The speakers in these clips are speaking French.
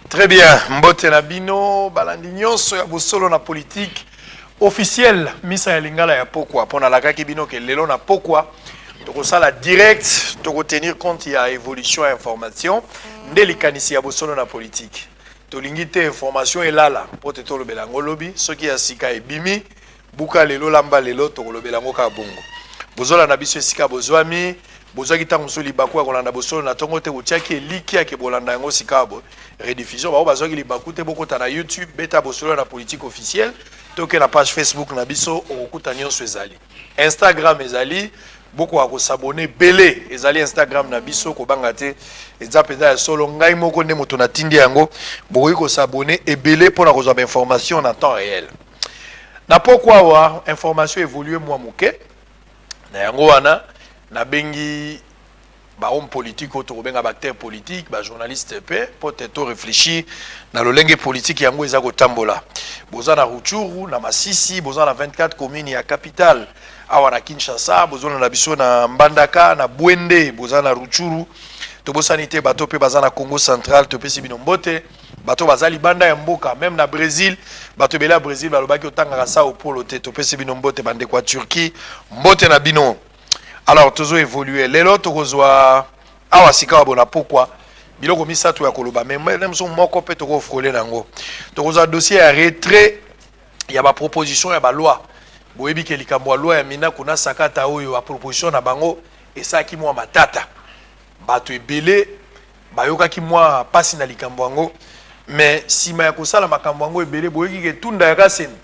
Très bien. Mbote na bino, balandi nyonso ya bosolo na politique officielle. Misa ya lingala ya pokwa. Pona la kaki bino ke lelo na pokwa. Toko sala direct, toko tenir compte ya évolution et information. Ndeli kanisi ya bosolo na politique. Tolingi te information elala. Pote tolo belango lobi. Soki ya sika ebimi. Buka lelo lamba lelo toko lo belango ka bongo. Bozola na biso esika bozwami. Bozaki tango soli bakwa kolanda bosolo na tongo te utiaki eliki ya ke bolanda yango sikabo rediffusion ba bazaki libaku te bokota na YouTube beta bosolo na politique officielle toke na page Facebook na biso okuta nyonso ezali Instagram ezali boko ako s'abonner belé ezali Instagram na biso ko banga te eza peza ya solo ngai moko nde moto na tindi yango bokoki ko s'abonner ebele pona kozwa ba information en temps réel na pourquoi wa information évoluer moi moke na yango wana na bengi ba homme politique autour benga ba acteur politique ba journaliste pe peut-être réfléchir na lolenge politique yango eza ko tambola boza na Rutshuru na Masisi boza na 24 communes ya capitale awa na Kinshasa boza na biso na Mbandaka na Bwende boza na Rutshuru to bosanité bato pe baza na Congo central to pe sibino mbote bato bazali banda ya mboka même na Brésil bato bela Brésil balobaki otanga sa au polo te to pe sibino mbote bande kwa Turquie mbote na bino. Alors, toujours évolué. Les autres, awa sika wabona pourquoi biloko misatu ya koloba mais même son moko pe toko frôler nango. Tokoza dossier à retrait, il y a ma proposition ya ba loi. Boyebi ke likambo loi ya mina kuna sakata oyo a proposition na bango et ça ki moi matata. Bato ebele bayoka ki moi pasi na likambo ngo mais si ma ya kosala makambo ngo ebele boyeki ke tunda ya kaseni.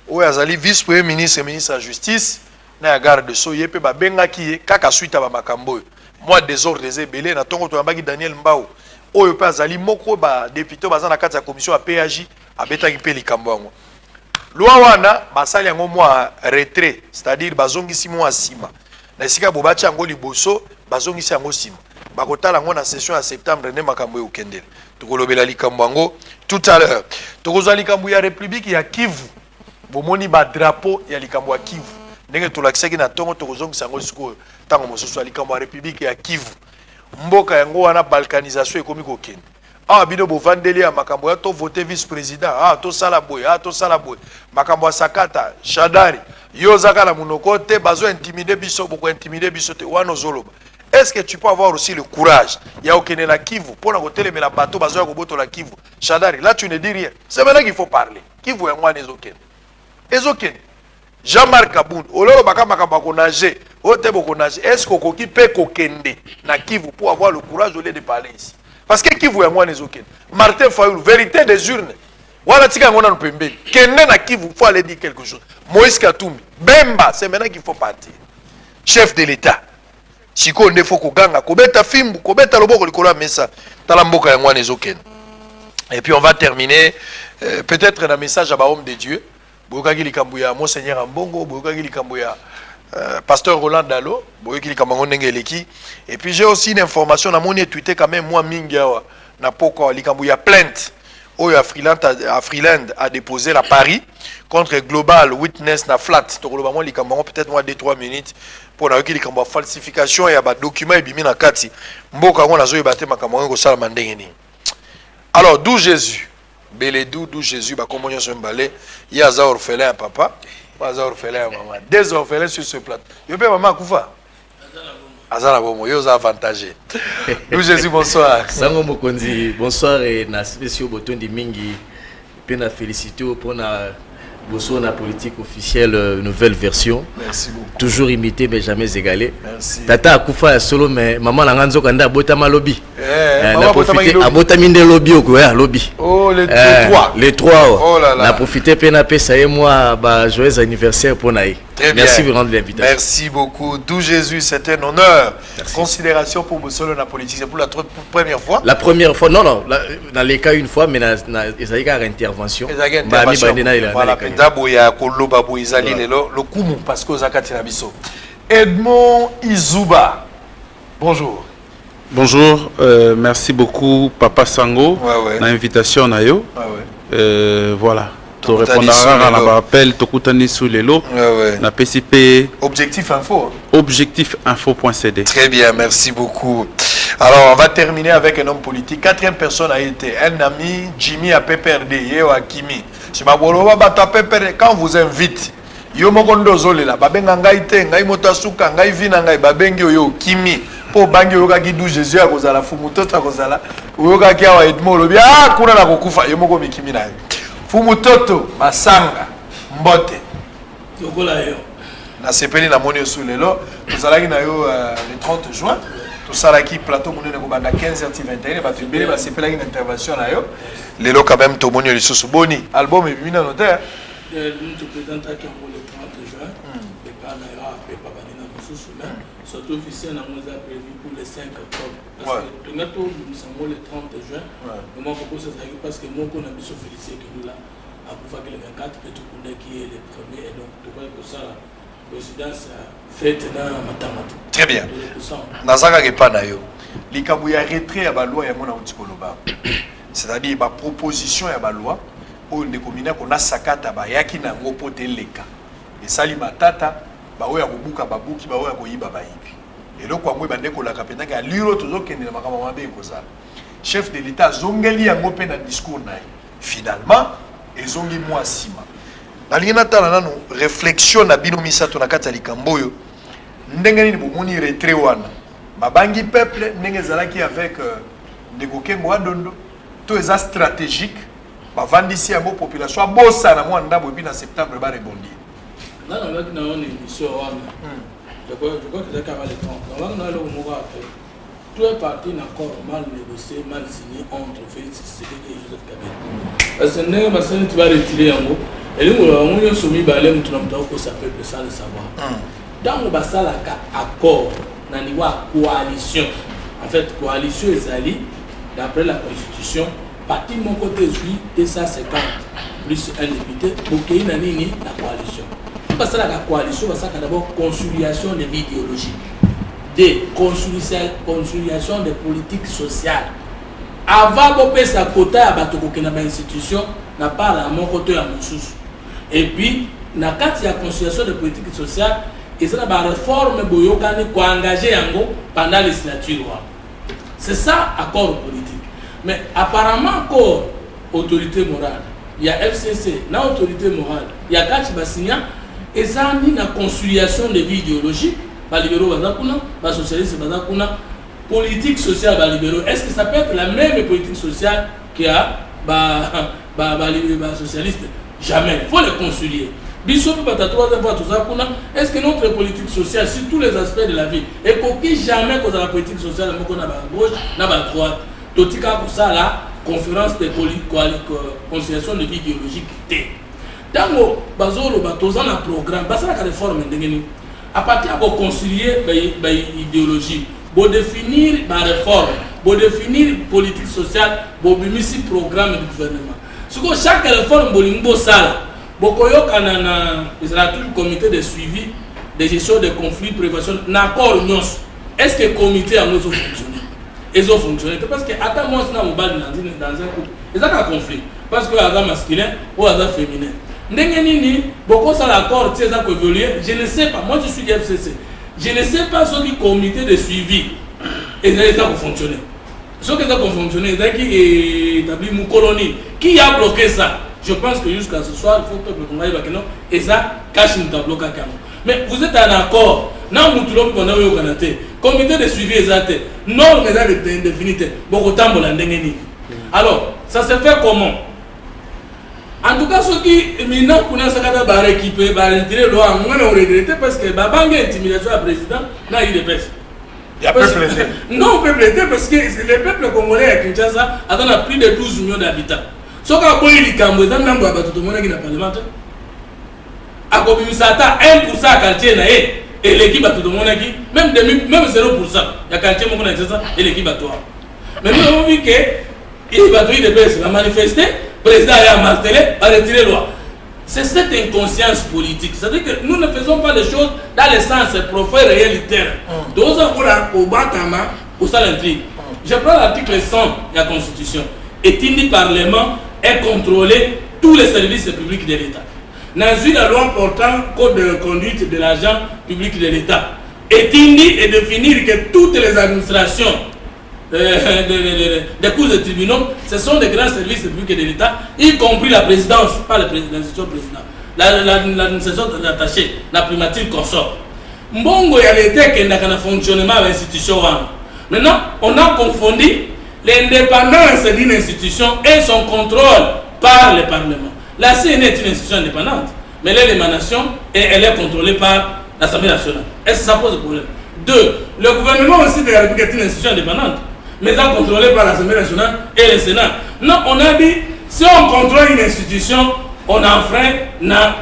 Oyo azali vice premier ministre et ministre de la justice na garde de so yepe ba benga ki kaka suite ba makambo moi désordre des ebele na tongo to yambaki Daniel Mbao oyo pe azali moko ba député baza na kati ya commission ya PAJ abetaki pe likambo yango loi wana basali yango moi retrait c'est-à-dire bazongisi moi sima na sika bobacha yango liboso bazongisi yango sima bakotala yango na session ya septembre ne makambo yo kendele tokolobela likambo yango tout à l'heure tokozwa likambo ya République ya Kivu bomoni ba drapeau ya likambo ya Kivu ndenge tolakisaki na tongo tokozongisa yango sikoyo tango mosusu ya likambo ya République ya Kivu mboka yango wana balkanisation ekomi kokende awa bino bovandeli ya makambo ya to voter vice président to sala boy to sala boy makambo ya sakata Shadari yo zaka na munoko te bazo intimider biso boko intimider biso te wana zoloba. Est-ce que tu peux avoir aussi le courage ya okene na Kivu pona kotelemela bato bazo ya koboto la Kivu Shadari là tu ne dis rien c'est maintenant qu'il faut parler Kivu ya mwana ezokene Jean-Marc Aboud, ololo baka makamba konager, otebo konager, est-ce que koki pe kokende na Kivu pour avoir le courage de parler ici? Parce que Kivu ya mwana ezokende. Martin Fayulu, vérité des urnes. Wala tika ngona mpembe. Kende na Kivu, faut aller dire quelque chose. Moïse Katumbi, Bemba, c'est maintenant qu'il faut partir. Chef de l'État. Siko nde faut koganga, kobeta fimbu, kobeta loboko likolo ya mesa, tala mboka ya mwana ezokende. Et puis on va terminer peut-être un message à homme de Dieu. Boyokaki likambo ya Monseigneur Ambongo, boyokaki likambo ya Pasteur Roland Dalo, boyokaki likambo ndenge eleki. Et puis j'ai aussi une information na moni tweeté quand même moi mingi awa na poko likambo ya plainte oyo Freeland a déposé la Paris contre Global Witness na flat. Tokoloba mo likambo peut-être moi 2-3 minutes pour na yoki likambo falsification ya ba document ebimi na kati. Mboka ngo nazo yebate makambo ngo sala mandenge ni. Alors d'où Jésus Beledou, d'où Jésus, bah comment on se balait, il y a un orphelin à papa, un orphelin à maman, des orphelins sur ce plateau. Il y a maman Koufa. Azala Bomo, il y a avantagé. D'où Jésus, bonsoir. Sango Mokonzi, bonsoir et na spécial boton di mingi, pena félicité pour na bonsoir na politique officielle nouvelle version. Merci beaucoup. Toujours imité mais jamais égalé. Merci. Tata Koufa solo mais maman la nganzo kanda botama lobby. On a profité à botaminde lobby au lobby. Oh les trois. Les trois. Oh là là. On a profité pena ça et moi bah joyeux anniversaire pour naï. Très bien. Merci de rendre l'invitation. Merci beaucoup. D'où Jésus, c'est un honneur. Merci. Considération pour Bossolo la politique, c'est pour la première fois. La première fois, non, dans les cas une fois, mais dans les cas intervention. Voilà, pendabo ya koloba bo izali lelo lokumu parce que zakati na biso. Edmond Izuba. Bonjour. Bonjour, merci beaucoup Papa Sango. L'invitation nayo. Voilà. Tu répondras à l'appel Tokutani sous les lots. La PCP. Objectif info. Objectif info.cd. Très bien, merci beaucoup. Alors, on va terminer avec un homme politique. Quatrième personne a été un ami, Jimmy à PPRD, Yeo Akimi. Si ma boloba bata PPRD, quand vous invite, yo mokondo zole la, babenga ngai te, ngai motasuka, ngai vina ngai, babengi yo Kimi. Po bangi yoka ki du Jésus a kozala, fumutoto a kozala, yoka ki awa Edmo lobi, ah, kuna na kokufa, yo moko mikimi na yo. Fumutoto, Masanga, Mbote. Yokola yo. Na sepeli na moni sous lelo, nous allons le 30 juin. Tout ça là qui plateau mon ne kobanda 15h21 ba tubele ba sepela une intervention na yo. Lelo quand même to moni le sous boni. Album est venu noter. Nous te présentons le 30 juin. Et par là après pas banina sous là. Surtout officiel na nous a prévu pour le 5 octobre. Parce que nous sommes le 30 juin. Moi propose ça parce que moi qu'on a besoin féliciter que nous là à pour faire que le 24 peut tout qui est le premier et donc tu vois pour ça présidence fête na matamata. Très bien. Nazaka ke pa na yo. Likambo ya retrait ya ba loi ya mona utikoloba. C'est-à-dire ba proposition ya ba loi o ndeko mina ko na sakata ba yaki na ngo poteleka. Et sali matata ba oya kobuka babuki ba oya koyiba ba yibi. Et loko amwe ba ndeko la kapena ka liro tozokende na makama mabe ko ça. Chef de l'État zongeli yango pe na discours na. Finalement, ezongi mwa sima. Nalingina tala nanu réflexion na bino misato na kati ya likambo yo ndenge nini bomoni retrait wana babangi peuple ndenge ezalaki avec ndeko Kengo Adondo to eza stratégique bavandisi yango population abosa na mwa ndambo epi na septembre ba rebondir là on a une émission wana je crois que c'est avant le 30 on a le mot tout est parti d'accord mal négocié mal signé entre Félix Tshisekedi et Joseph Kabila parce que ndenge basani tu vas retirer yango et nous on soumis balé mutu na mutako ko ça peuple sans le savoir dans le basala ka accord na niveau coalition en fait coalition ezali d'après la constitution parti mon côté suis 250 plus un député pour qu'il na nini la coalition basala ka coalition basala d'abord conciliation des idéologies des conciliation des politiques sociales avant bopé sa quota ya bato ko kena ba institution na part à mon côté à mosusu et puis na kati ya conciliation des politiques sociales et ça la réforme boyokani ko engager yango pendant la législature. C'est ça accord politique. Mais apparemment encore autorité morale, il y a FCC, na autorité morale, il y a kati basigna et ça ni na conciliation des vies idéologiques, ba libéraux bazakuna, ba socialistes bazakuna, politique sociale ba libéraux. Est-ce que ça peut être la même politique sociale qu'il y a ba socialiste? Jamais, il faut les concilier. Est-ce que notre politique sociale, sur tous les aspects de la vie, et qu'aucun jamais que la politique sociale, on a à gauche, on a à droite, tout cas pour ça, la conférence de conciliation de vie idéologique. Dans le bazolo, bazan un programme, bazan la réforme, à partir de concilier l'idéologie, pour définir la réforme, pour définir la politique sociale, pour définir le programme du gouvernement. Ce que chaque réforme, bolimbo sala. Bokoyo kanana le comité de suivi de gestion des conflits prévention n'accord nyons. Est-ce que le comité a fonctionné? Ils ont fonctionné parce que attends moi c'est dans un couple. Ils ont un conflit parce que les masculin ou les féminin. Ndenge nini boko ça l'accord c'est ça évoluer, je ne sais pas. Moi je suis du FCC. Je ne sais pas ce qui comité de suivi et ça a fonctionné. Ce qui a fonctionné, c'est qui établi mon colonie. Qui a bloqué ça? Je pense que jusqu'à ce soir, il faut que le peuple congolais et ça cache un tableau caca. Mais vous êtes en accord. Non, nous tous qu'on a eu au Canada. Comité de suivi exact. Non, mais ça est indéfini. Beaucoup de temps, alors, ça se fait comment? En tout cas, ceux qui maintenant connaissent ça va récupérer, va retirer loi. Moi, on regrette parce que Babanga intimidation à président n'a eu de baisse. Il y a peuple plaisir. Non, peuple plaisir parce que le peuple congolais à Kinshasa a plus de 12 millions d'habitants. Ce qui a été dit, c'est que tout le monde qui est parlement. À Kobimisata, 1% à quartier, et l'équipe a tout le monde qui, même 0%, il y a quartier et l'équipe a toi. Mais nous avons vu que il va de baisse, il va manifester, le président a martelé, a retiré la loi. C'est cette inconscience politique. C'est-à-dire que nous ne faisons pas les choses dans le sens profond et réalitaire. Nous avons au Batama, au Salintrique. Je prends l'article 100 de la Constitution. Et il Parlement est contrôlé tous les services publics de l'État. Dans une loi portant code de conduite de l'agent public de l'État. Et il dit et définir que toutes les administrations des cours de tribunaux, ce sont des grands services publics de l'État, y compris la présidence, pas l'institution présidente, l'administration attachée, la primature consort. Mbongo y a l'État qui n'a qu'un fonctionnement de l'institution. Maintenant, on a confondu l'indépendance d'une institution et son contrôle par le Parlement. La CNE est une institution indépendante, mais elle est l'émanation et elle est contrôlée par l'Assemblée nationale. Est-ce que ça pose problème? 2. Le gouvernement aussi de la République est une institution indépendante, mais contrôlée par l'Assemblée nationale et le Sénat. Non, on a dit, si on contrôle une institution, on enfreint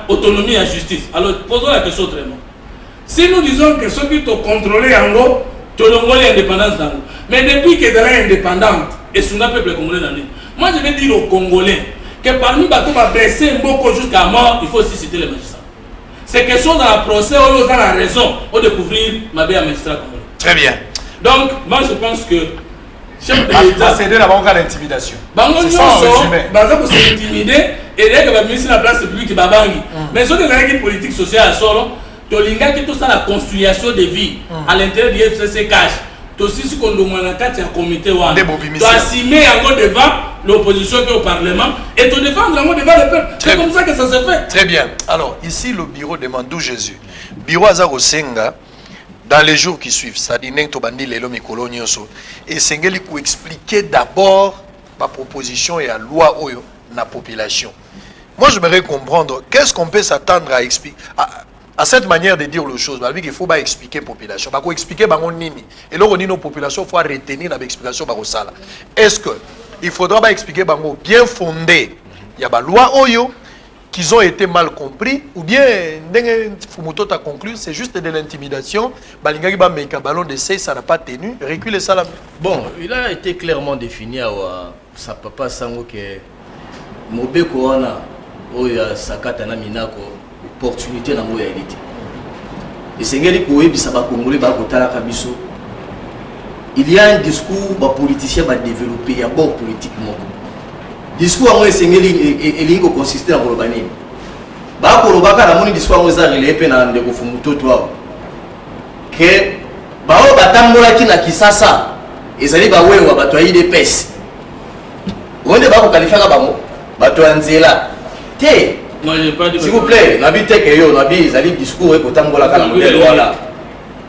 l'autonomie et la justice. Alors, posons la question autrement. Si nous disons que ceux qui ont contrôlé en haut, tu as l'indépendance dans l'eau. Mais depuis qu'elle est indépendante, et sur le peuple congolais dans l'île, moi je vais dire aux Congolais que parmi les bateaux va baisser beaucoup jusqu'à mort, il faut aussi citer les magistrats. C'est quelque chose dans le procès, où ils ont la raison de découvrir ma belle magistrat congolais. Très bien. Donc, moi je pense que chef de l'État. C'est la banque d'intimidation. C'est ça en résumé. Pour s'intimider, et dès que la ministre de la place publique, mais ceux qui ont une politique sociale à solo, Tolinga qui tout ça la conciliation des vies à l'intérieur du FCC cash. Aussi ce qu'on demande à un comité tu assumer encore devant l'opposition qui est au Parlement et te défendre encore devant le peuple. C'est comme ça que ça se fait. Très bien. Alors ici le bureau de Mandou Jésus. Bureau Azaro Senga dans les jours qui suivent, ça dit que bandi lelo mikolo nyonso et sengeli pour expliquer d'abord ma proposition et la loi oyo na population. Moi je voudrais comprendre qu'est-ce qu'on peut s'attendre à expliquer à cette manière de dire les choses. Il faut pas expliquer à la population. Il faut expliquer à la population. Et là, on dit la population, il faut retenir l'explication. Est-ce qu'il faudra pas expliquer bien fondé? Il y a des lois qui ont été mal compris, ou bien, Fumoto a conclu, c'est juste de l'intimidation. Balingaki ba meka ballon d'essai, ça n'a pas tenu. Reculer ça là. Bon, il a été clairement défini à sa papa Sango que Mobeko wana oya sakata na minako opportunité dans la réalité. Et c'est ce que il y a un discours que les politiciens vont développer, il y a un bon politique. Le discours est consisté dans le banning. Le discours est relayé dans le Fumuto que bao batambola ki na Kisasa ezali ba wewa bato ayi de pesi. Onde ba ko qualifier bango bato anzela te. S'il vous plaît, nabi teke yo nabi ezali discours ko tambola kala modèle wala.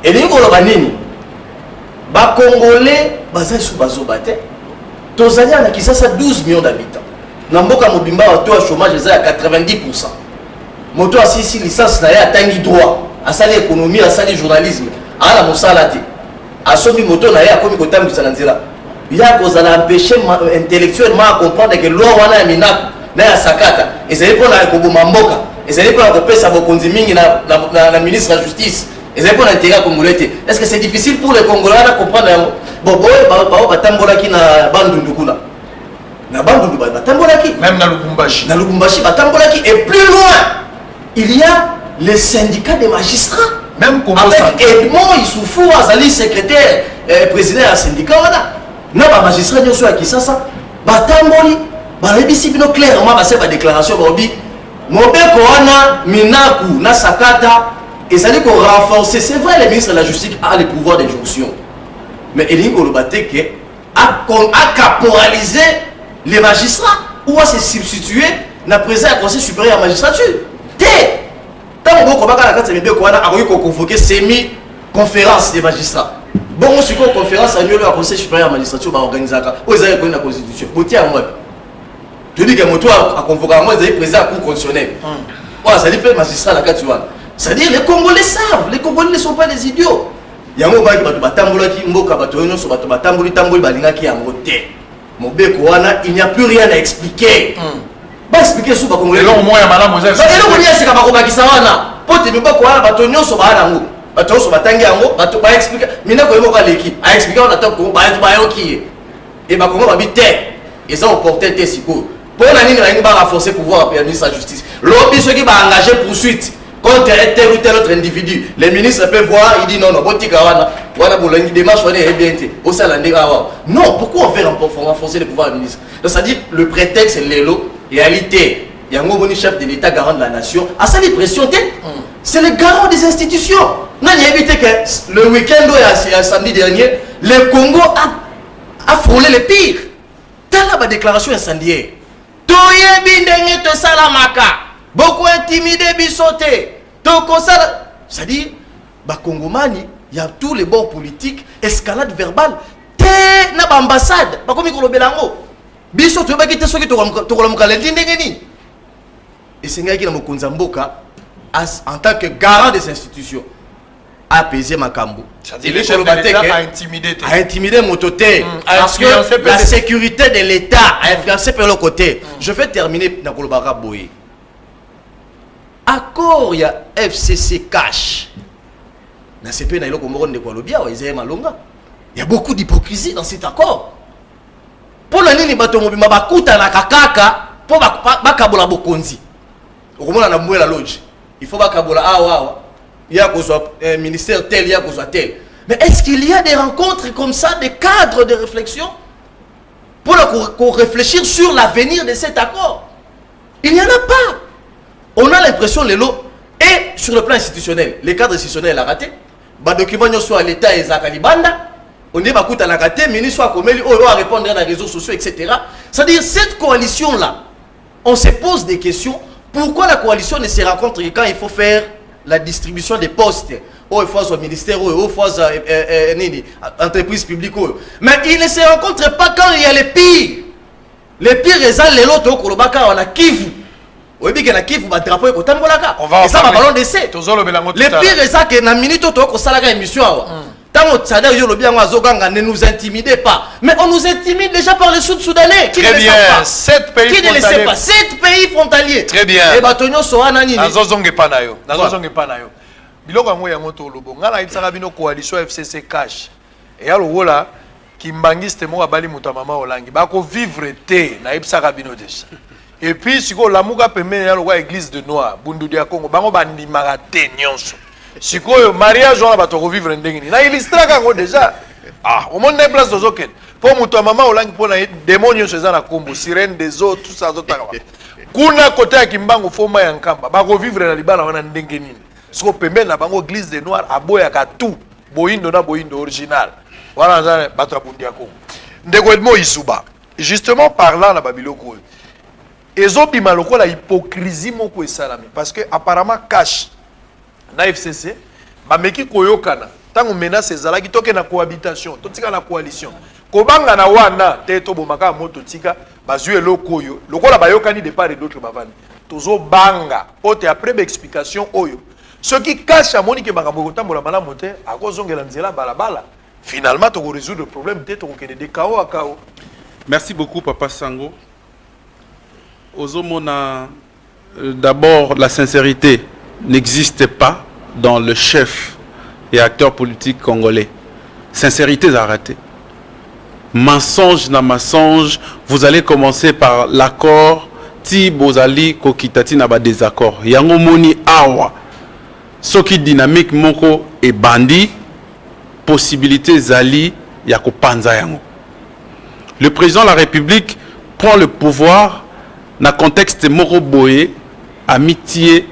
Et ni ko loba nini? Ba Congolais baza sous bazo bate. Tozali na Kisasa 12 millions d'habitants. Na mboka mobimba bato a chômage eza à 90%. Moto asisi licence na ya tangi droit, asali économie, asali journalisme. Ala mosala te asomi moto na ye akomi kotambisa na nzela ya kozala empêcher intellectuellement à comprendre que loi wana ya minako na ya sakata ezali mpona koboma mboka ezali mpona kopesa bokonzi mingi na ministre de la justice ezali mpona intérêt congolais te. Est-ce que c'est difficile pour les Congolais à comprendre yango? Bon bao batambolaki na bandundu kuna na bandundu batambolaki même na Lubumbashi batambolaki et plus loin il y a les syndicats des magistrats. Même avec Edmond Issoufou, Azali, secrétaire, président du syndicat, na ba magistrat nyoso ya Kisasa, batamboli, ba rebisi bino clairement ba ba déclaration bobi, mobeko wana minaku na sakata, ezali ko renforcer, c'est vrai le ministre de la justice a le pouvoir d'injonction. Mais elingo le baté que a caporaliser les magistrats ou à se substituer na président du conseil supérieur à la magistrature. Tant que vous avez convoqué semi-conférence des magistrats. Bon, on se conférence annuelle à conseil supérieur à la magistrature, organisé à la constitution. Je dis que moi, à convoquer moi, vous avez président à la cour constitutionnelle. Ça dit que les magistrats à la Katuan. C'est-à-dire les Congolais savent, les Congolais ne sont pas des idiots. Il y a un moment il n'y a plus rien à expliquer. Ba expliquer sous ba Congolais. Long moya malamu za. Ba elo moya sika ba ko bakisa wana. Pote mi ba ko wana bato nyonso ba na ngo. Bato so batangi yango, bato ba expliquer. Mina ko yemo ka leki. A expliquer on attend ko ba yo ki. Et ba Congo ba bi te. Et ça porter te siko. Pour la nini ba ba renforcer pouvoir à ministre de la justice. Lobby ceux qui ba engager poursuite contre tel ou tel autre individu. Les ministres peuvent voir, il dit non non, botika wana. Wana bolangi démarche wana est bien te. Au ça la ndeka wa. Non, pourquoi on fait renforcer le pouvoir du ministre? Donc ça dit le prétexte c'est l'élo. Réalité, il y a un bon chef de l'État garant de la nation. À ça, les pressions, c'est le garant des institutions. Non, il a évité que le week-end, samedi dernier, le Congo a frôlé le pire. Dans la déclaration incendiaire. Toye bindenge to salamaka. Beaucoup intimidé bisoté. C'est-à-dire, bah Congomani, il y a tous les bords politiques, escalade verbale. Té na ambassade, pas comme il belango. Bisoté ba kité soki to ko mukala ndenge ni. Et c'est ngaki na mokonza mboka en tant que garant des institutions. Apaiser Makambo. Il est à intimider. À intimider mon côté. Parce que la sécurité de l'État a influencé par le côté. Je vais terminer dans Kolobara Boye. Accord, il y a FCC cash. Il y a beaucoup d'hypocrisie dans cet accord. Pour la ligne, il faut il y a un ministère tel, il y a tel. Mais est-ce qu'il y a des rencontres comme ça, des cadres de réflexion pour réfléchir sur l'avenir de cet accord? Il n'y en a pas. On a l'impression, Lélo, et sur le plan institutionnel, les cadres institutionnels ont raté. Les documents sont à l'État et à Kalibanda. On est à la raté, mais ministre soit comme elle, on va répondre dans les réseaux sociaux, etc. C'est-à-dire, cette coalition-là, on se pose des questions. Pourquoi la coalition ne se rencontre que quand il faut faire la distribution des postes au fois au ministère au fois entreprise publique, mais ils ne se rencontrent pas quand il y a les pires. Les pires ils les lots au Kolobaka on a Kivu. Oui bien que na Kivu ba drapeau et kotambolaka. Et ça va ballon d'essai. Les pires ils que na minute to ko salaka émission awa. Tango tsada yo lobi yango azoganga ne nous intimidez pas. Mais on nous intimide déjà par les Sud-Soudanais qui ne le savent pas. 7 pays qui ne le savent pas. 7 pays frontaliers. Très bien. Et batonyo so anani. Nazozonge pa na yo. Nazozonge pa na yo. Biloko yango yango to lobo. Ngala ibisaka bino coalition FCC cash. Et ya lowola kimbangiste mo abali muta mama olangi. Bako vivre te na ibisaka bino déjà. Et puis siko lamuka pemene ya lokwa église de Noir, Bundu ya Congo. Bango bandimaka te nyonso. Sikoyo mariage on va te revivre ndengini. Na illustra kango déjà. Ah, au monde des places de Zoken. Pour muto mama olangi pour na démonios chez na kombo, sirène des eaux, tout ça zotaka. Kuna côté ya Kimbangu foma ya nkamba, ba revivre na libala wana ndengeni. Siko pembe na bango église de Noir aboya ka tout. Boyindo na boyindo original. Voilà nzana bato bundi ya Congo. Ndeko Edmo Isuba. Justement parlant na babiloko. Ezobima lokola hypocrisie moko esalami parce que apparemment cash na FCC bameki koyokana tango menace ezalaki toke na cohabitation totika na coalition kobanga na wana te to bomaka moto tika bazue lokoyo lokola bayokani de part et d'autre bavani tozo banga pote après explication oyo ce qui cache à monique makambo kotambola malamu te akozongela nzela balabala finalement to résoudre le problème te to kokende de chaos à chaos. Merci beaucoup Papa Sango. Ozomona, d'abord la sincérité n'existe pas dans le chef et acteur politique congolais. Sincérité est arrêtée. Mensonge na mensonge, vous allez commencer par l'accord ti bozali kokitati na ba désaccord. Yango moni awa. Soki dynamique moko et bandi, possibilité zali ya kopanza yango. Le président de la République prend le pouvoir dans le contexte moko boye, amitié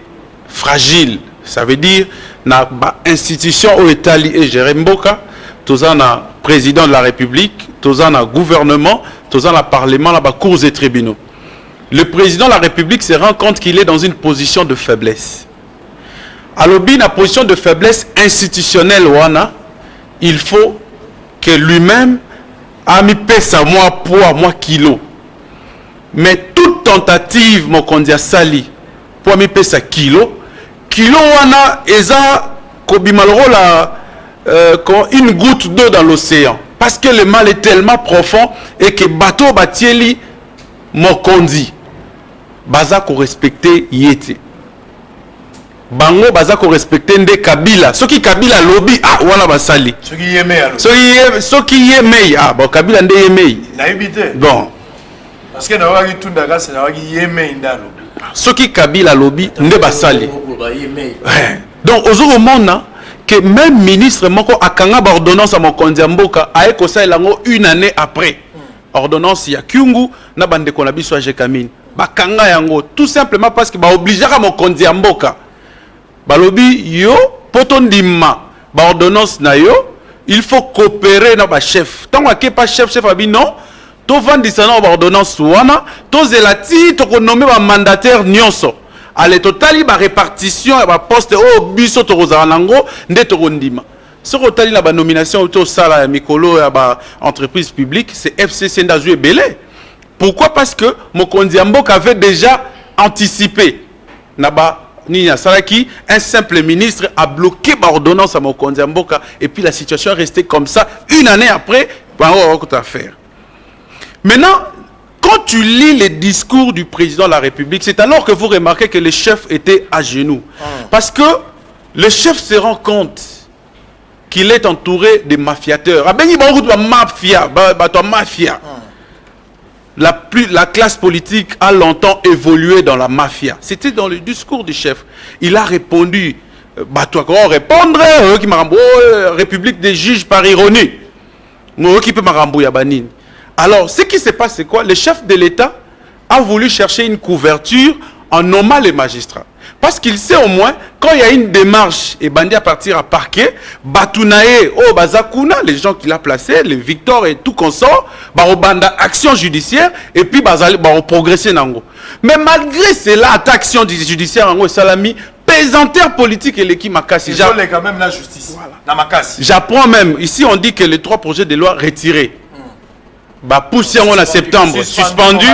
fragile. Ça veut dire na institution au Italie et Jeremboka, tous en a président de la République, tous en a gouvernement, tous en a parlement, là bas cours et tribunaux. Le président de la République se rend compte qu'il est dans une position de faiblesse. Alors bien la position de faiblesse institutionnelle wana, il faut que lui-même a mis pesa moi poids moi kilo. Mais toute tentative mokondia sali pour mi pesa kilo wana eza kobimaloro la une goutte d'eau dans l'océan parce que le mal est tellement profond et que bateau batieli mokondi baza ko respecter yete bango baza ko respecter nde Kabila soki Kabila lobby ah wana basali soki yeme soki yeme ah bon Kabila nde yeme na ibite bon parce que na waki tunda kasi na waki yeme ndalo soki Kabila lobby nde basali donc au monde que même ministre moko akanga ba ordonnance à mokonzi mboka aye ko sa elango une année après ordonnance ya Kyungu na bande ko na biso ya Jekamine bakanga yango tout simplement parce que ba obligera mokonzi mboka balobi yo potondima ba ordonnance na yo il faut coopérer dans le chef. Tant que pas chef a dit non, tu vas vendre l'ordonnance ouana, tu zelati, tu vas nommer un mandataire nyonso. Allez, total, il y a répartition, il y a poste, oh, biso, tu vas nango, nde tu vas ce que tu as la nomination autour de ça, Mikolo, entreprise publique, c'est FCC Ndazou et Belé. Pourquoi? Parce que Mokondi Mboka avait déjà anticipé. Naba Nina Salaki, un simple ministre a bloqué l'ordonnance à Mokondi Mboka et puis la situation est restée comme ça. Une année après, on va tout faire. Maintenant, quand tu lis les discours du président de la République, c'est alors que vous remarquez que le chef était à genoux. Parce que le chef se rend compte qu'il est entouré de mafiateurs. La classe politique a longtemps évolué dans la mafia. C'était dans le discours du chef. Il a répondu, répondre, République des juges par ironie. Alors, ce qui se passe, c'est quoi? Le chef de l'État a voulu chercher une couverture en nommant les magistrats. Parce qu'il sait au moins, quand il y a une démarche et Bandi à partir à parquet, Batounae, oh Bazakuna, les gens qu'il a placés, les Victor et tout consort, Banda action judiciaire et puis Bazali progresser nango. Mais malgré cela, action judiciaire nango et Salami, pesanteur politique et l'équipe Makassi. Ils quand même la justice. Voilà. J'apprends même, ici on dit que les 3 projets de loi retirés. Poussière en septembre, suspendu.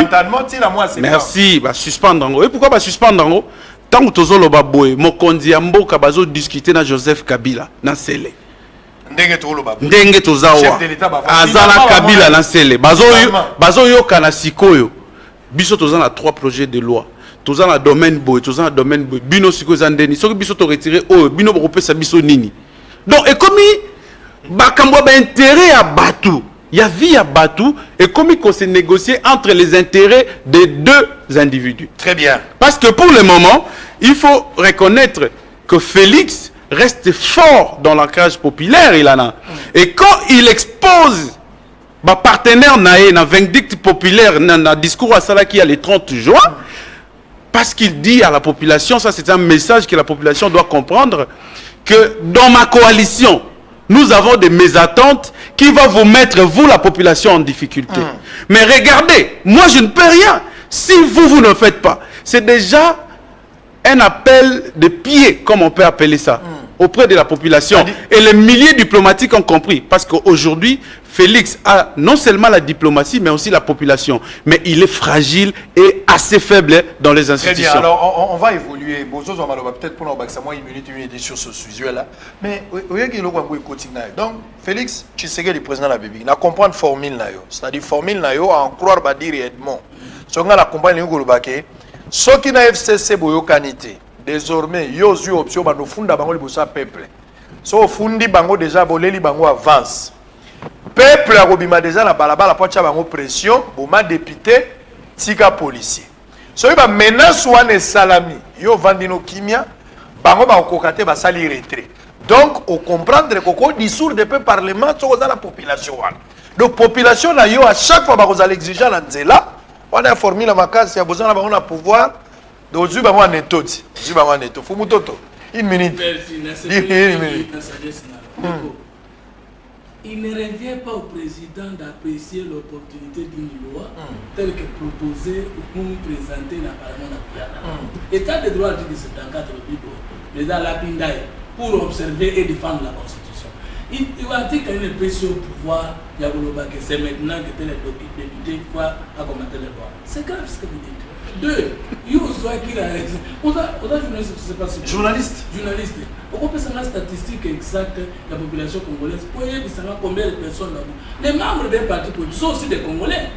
Merci, suspendre. Et pourquoi suspendre? Tant que tu as boé, Mokondi Mboka bazo discuter na Joseph Kabila na Sele. Ndenge tozawa. Azala Kabila na Sele. Bazo yo kana sikoyo. Biso toza na 3 projets de loi. Toza na domaine boy, toza na domaine boy. Bino siko zandeni. Soki biso to retirer bino bopesa biso nini. Donc et comme bakambo ba intérêt à Batou. Il y a vie à Batou et comme il s'est négocié entre les intérêts des 2 individus. Très bien. Parce que pour le moment, il faut reconnaître que Félix reste fort dans l'ancrage populaire. Et quand il expose ma partenaire Naé, dans vindicte populaire, dans le discours à Salaki le 30 juin, parce qu'il dit à la population, ça c'est un message que la population doit comprendre, que dans ma coalition, nous avons des mésattentes qui vont vous mettre, vous, la population, en difficulté. Mais regardez, moi, je ne peux rien. Si vous ne le faites pas, c'est déjà un appel de pied, comme on peut appeler ça, auprès de la population. Et les milliers diplomatiques ont compris. Parce qu'aujourd'hui, Félix a non seulement la diplomatie, mais aussi la population. Mais il est fragile et assez faible dans les institutions. Très bien, alors on va évoluer. Peut-être pour nous, une minute sur ce sujet-là. Mais, donc, Félix, tu sais que le président de la République, il a compris la formule. C'est-à-dire, formule, à en croire, va dire Edmond. Si on a la campagne, ce qui n'a FCC, désormais, il y a une option, il y a un peuple. So fundi bango déjà boleli bango avance. Peuple a robima déjà la balabala pour tcha bango pression, boma député, tika policier. So il va menace wane salami, yo vandino kimia, bango ba okokate ba sali retrait. Donc on comprendre que koko dissoudre de peu parlement so dans la population wana. Donc population na yo à chaque fois ba kozala exiger la nzela, on a formé la makasi ya besoin na bango na pouvoir. Donc zu bango anetoti, zu bango aneto, fumu toto. Une minute. Il ne revient pas au président d'apprécier l'opportunité d'une loi telle que proposée pour présenter dans le Parlement. État de droit dit que c'est dans le cadre du président Lapindaï pour observer et défendre la Constitution. Il va dire qu'il y a une pression au pouvoir, il y a que c'est maintenant que tel député quoi à commenter les lois. C'est grave ce que vous dites. 2, il y a qui a raison. On a journaliste, je ne sais pas si journaliste. On peut savoir la statistique exacte de la population congolaise. Pour savoir combien de personnes là. Les membres des partis politiques sont aussi des Congolais.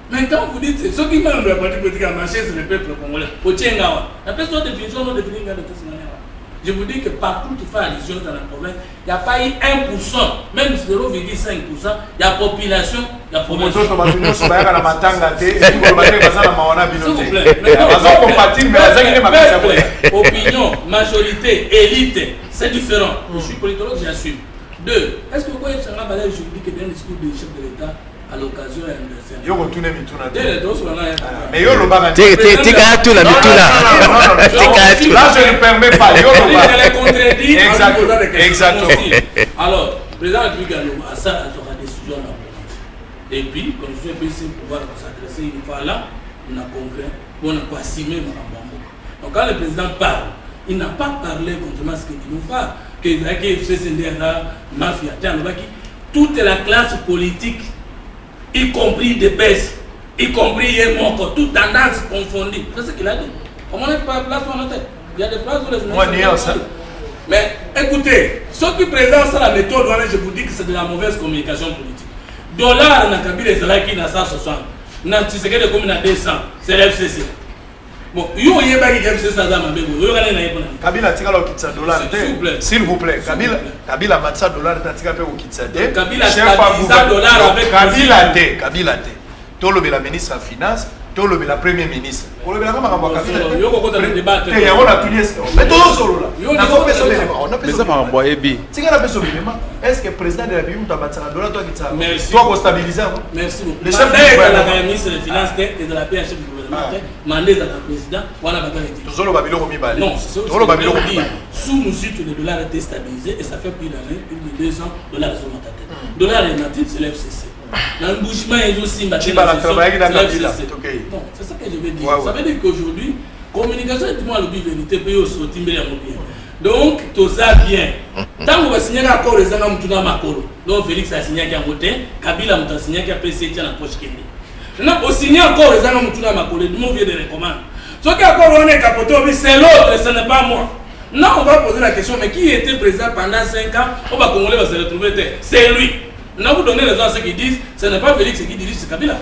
Maintenant, vous dites, ceux qui membres des partis politiques à marcher, c'est le peuple congolais. Au Tchengawa. La personne définition non définie de cette manière. Je vous dis que partout qui fait allusion dans la province, il n'y a pas eu 1%, même 0,5%, il y a population, il y a population. Opinion, majorité, élite, c'est différent. Je suis politologue, j'assume. 2. Est-ce que vous voyez ça va juridique et bien le discours du chef de l'État à l'occasion anniversaire? Yo retourne mituna. Mais yo le baga. Tika tout la mituna. Là je ne permets pas. Yo le baga. Elle est contredit. Exactement. Alors, président de la République a ça à sa décision là. Et puis, comme je peux pouvoir s'adresser une fois là, on a congrès, on a quoi assumer mon ambambo. Donc quand le président parle, il n'a pas parlé contre ce qu'il nous fait, que la mafia, toute la classe politique, y compris des baisses, y compris Yemoko, toute tendance confondue. C'est ce qu'il a dit. Comment on n'est pas place sur notre tête? Il y a des phrases où les journalistes. Mais écoutez, ce qui présente la méthode, je vous dis que c'est de la mauvaise communication politique. Dollar na Kabila Zalaki na 160. Na Tshisekedi comme na 200. C'est l'FCC. Bon, yo yeba ki FCC ça ma bego. Yo kana na yebona. Kabila tika lo kitsa dollar. S'il vous plaît. Kabila matsa dollar ta tika pe ko kitsa de. Kabila stabilisa dollar avec Kabila te. Tolo be la ministre des finances, tolo be la premier ministre. Tolo be la kama kwa Kabila. Yo ko kota débat. Et ya ona tulies. Mais tolo solo là. Na ko peso bele. On a Mais ça m'a envoyé bi. Tika na peso bele. Est-ce que le président de la République t'a battu la dollar toi kitsa? Merci. Toi ko stabiliser. Merci beaucoup. Le chef de la ministre des finances et de la PHF du gouvernement. Mandé à la président, voilà bakala dit. Tozolo babilo ko mibale. Non, c'est ça. Tozolo babilo ko mibale. Sous nous suite le dollar est déstabilisé et ça fait plus d'années, plus de 2 ans, dollar sur ma tête. Dollar est natif, c'est l'FCC. Dans le bougement, ils ont aussi battu la FCC. Non, c'est ça que je veux dire. Ça veut dire qu'aujourd'hui, communication est tout le but vérité, puis au sortir bien. Donc, tout ça bien. Tant qu'on va signer un accord, les gens vont Makolo. Donc, Félix a signé un côté, Kabila a signé un PC dans la poche Kende. Maintenant, au signer encore, les gens vont Makolo, tout le monde vient de recommander. Ce qui a encore on est capoté, c'est l'autre, ce n'est pas moi. Non, on va poser la question, mais qui était président pendant 5 ans? On va Congolais va se retrouver, c'est lui. Maintenant, vous donnez les gens à ceux qui disent, ce n'est pas Félix qui dirige, c'est Kabila.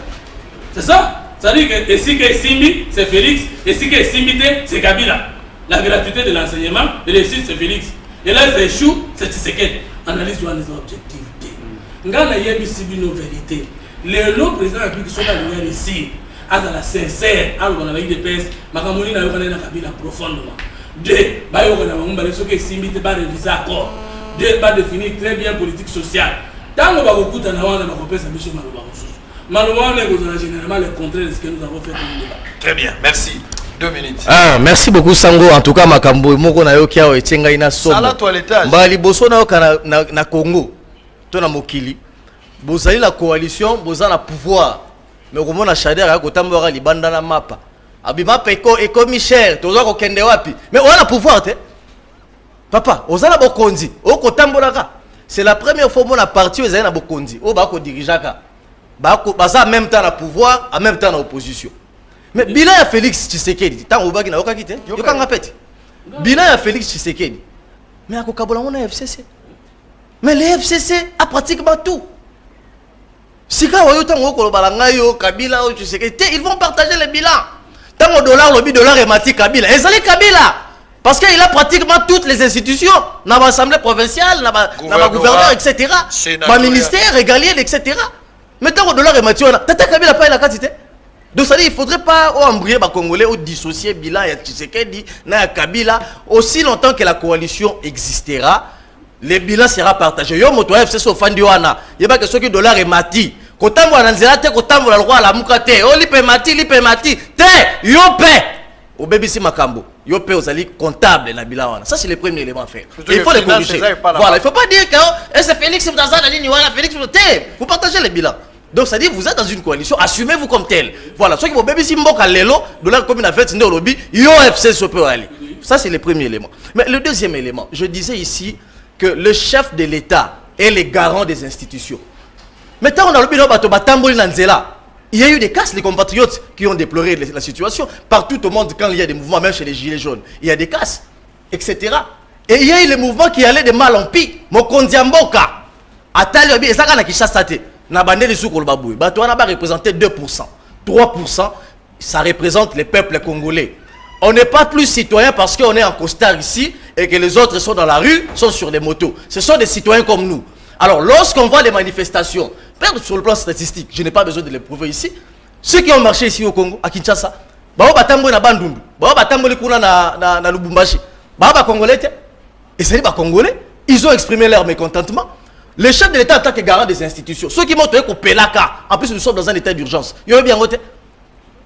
C'est ça? Ça veut dire que si Simbi, c'est Félix, et si Simbi, c'est Kabila. La gratuité de l'enseignement, de l'étude, c'est Félix. Et là, c'est échoue, c'est Tshisekedi. Analyse les objectivités. Ngana yebi sibi nos vérités. Les lots présidents de la République sont à ici, à la sincère, à l'organisation des PS, Makamoni n'a pas Kabila profondément. Deux, ceux qui Simbi ne pas réviser accord. Deux, pas définir très bien politique sociale. Tant qu'on va beaucoup d'en avoir, on va repérer sa mission Malouane. Malouane est généralement le contraire de ce que nous avons fait comme débat. Très bien, merci. 2 minutes. Ah, merci beaucoup Sango. En tout cas, Makambo, moko na yo kia o etenga ina somo. Sala toilettage. Mbali boso na yo na Congo. To na mokili. Bozali la coalition, boza na pouvoir. Mais comment na Shader ya kotamboka libanda na mapa. Abima peko ekomi cher, toza ko kende wapi. Mais on a pouvoir te. Papa, oza na bokonzi, o kotambolaka. C'est la première fois mon parti ezali na bokonzi. O ba ko dirigeaka. Ba baza en même temps na pouvoir, en même temps na opposition. Mais bilan ya Félix Tshisekedi, tant au baki na yoka kite, yoka ngapeti. Bilan ya Félix Tshisekedi. Mais à Kokabola on a FCC. Mais le FCC a pratiquement tout. Si quand on y a un yo Kabila ou Tshisekedi, ils vont partager les bilans. Tant au dollar, le dollar est mati Kabila. Et ça les Kabila. Parce qu'il a pratiquement toutes les institutions. Dans l'Assemblée provinciale, dans le gouverneur, etc. Dans le ministère régalien, etc. Mais tant au dollar est mati, Tata Kabila pas la quantité. Donc ça dit il faudrait pas embrouiller les Congolais ou dissocier bilan et Tshisekedi na Kabila aussi longtemps que la coalition existera, les bilans sera partagé. Yo moto FCC au fandi wana, yeba que ceux qui dollar est mati. Kotambo ananzela te kotambo la roi la mukate. O lipe mati te yo pe. Au BBC Makambo, yo pe osali comptable na bilan wana. Ça c'est le premier élément à faire. Et il faut les corriger. Voilà, il faut pas dire que c'est Félix Mutazana ligne wana Félix te. Vous partagez les bilans. Donc ça dit vous êtes dans une coalition, assumez-vous comme tel. Voilà, ceux qui vont bébé simboka lelo, dollar comme une fête au lobby, yo FC peut aller. Ça c'est le premier élément. Mais le deuxième élément, je disais ici que le chef de l'État est le garant des institutions. Maintenant on a le bilan bato batamboli nanzela. Il y a eu des cas, les compatriotes qui ont déploré la situation partout au monde quand il y a des mouvements, même chez les gilets jaunes, il y a des cas, etc. Et il y a eu les mouvements qui allaient de mal en pis. Mokondiamboka, Atali et ça na Kinshasa te. Nabandé les sous Kolbaboué, Batouana va représenter 2%. 3%, ça représente les peuples congolais. On n'est pas plus citoyen parce qu'on est en costard ici et que les autres sont dans la rue, sont sur des motos. Ce sont des citoyens comme nous. Alors, lorsqu'on voit les manifestations, sur le plan statistique, je n'ai pas besoin de les prouver ici, ceux qui ont marché ici au Congo, à Kinshasa, na Bandundu, na Lubumbashi, Congolais, et c'est les Congolais, ils ont exprimé leur mécontentement. Le chef de l'État en tant que garant des institutions, ceux qui m'ont trouvé qu'au Pelaka, en plus nous sommes dans un état d'urgence.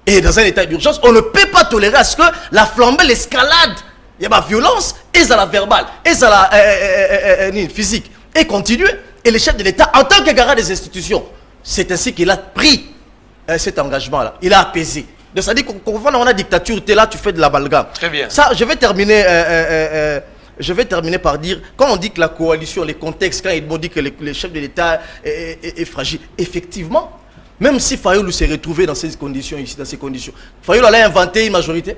Et dans un état d'urgence, on ne peut pas tolérer à ce que la flambée, l'escalade, il y a la violence, et ça la verbale, et ça la physique, et continuer. et le chef de l'État, en tant que garant des institutions, c'est ainsi qu'il a pris cet engagement-là. Il a apaisé. Donc, ça dit qu'on va dans la dictature, tu es là, tu fais de l'amalgame. Très bien. Ça, je vais terminer par dire, quand on dit que la coalition, les contextes, quand ils m'ont dit que le chef de l'État est fragile, effectivement, même si Fayoulou s'est retrouvé dans ces conditions ici, Fayoulou allait inventer une majorité.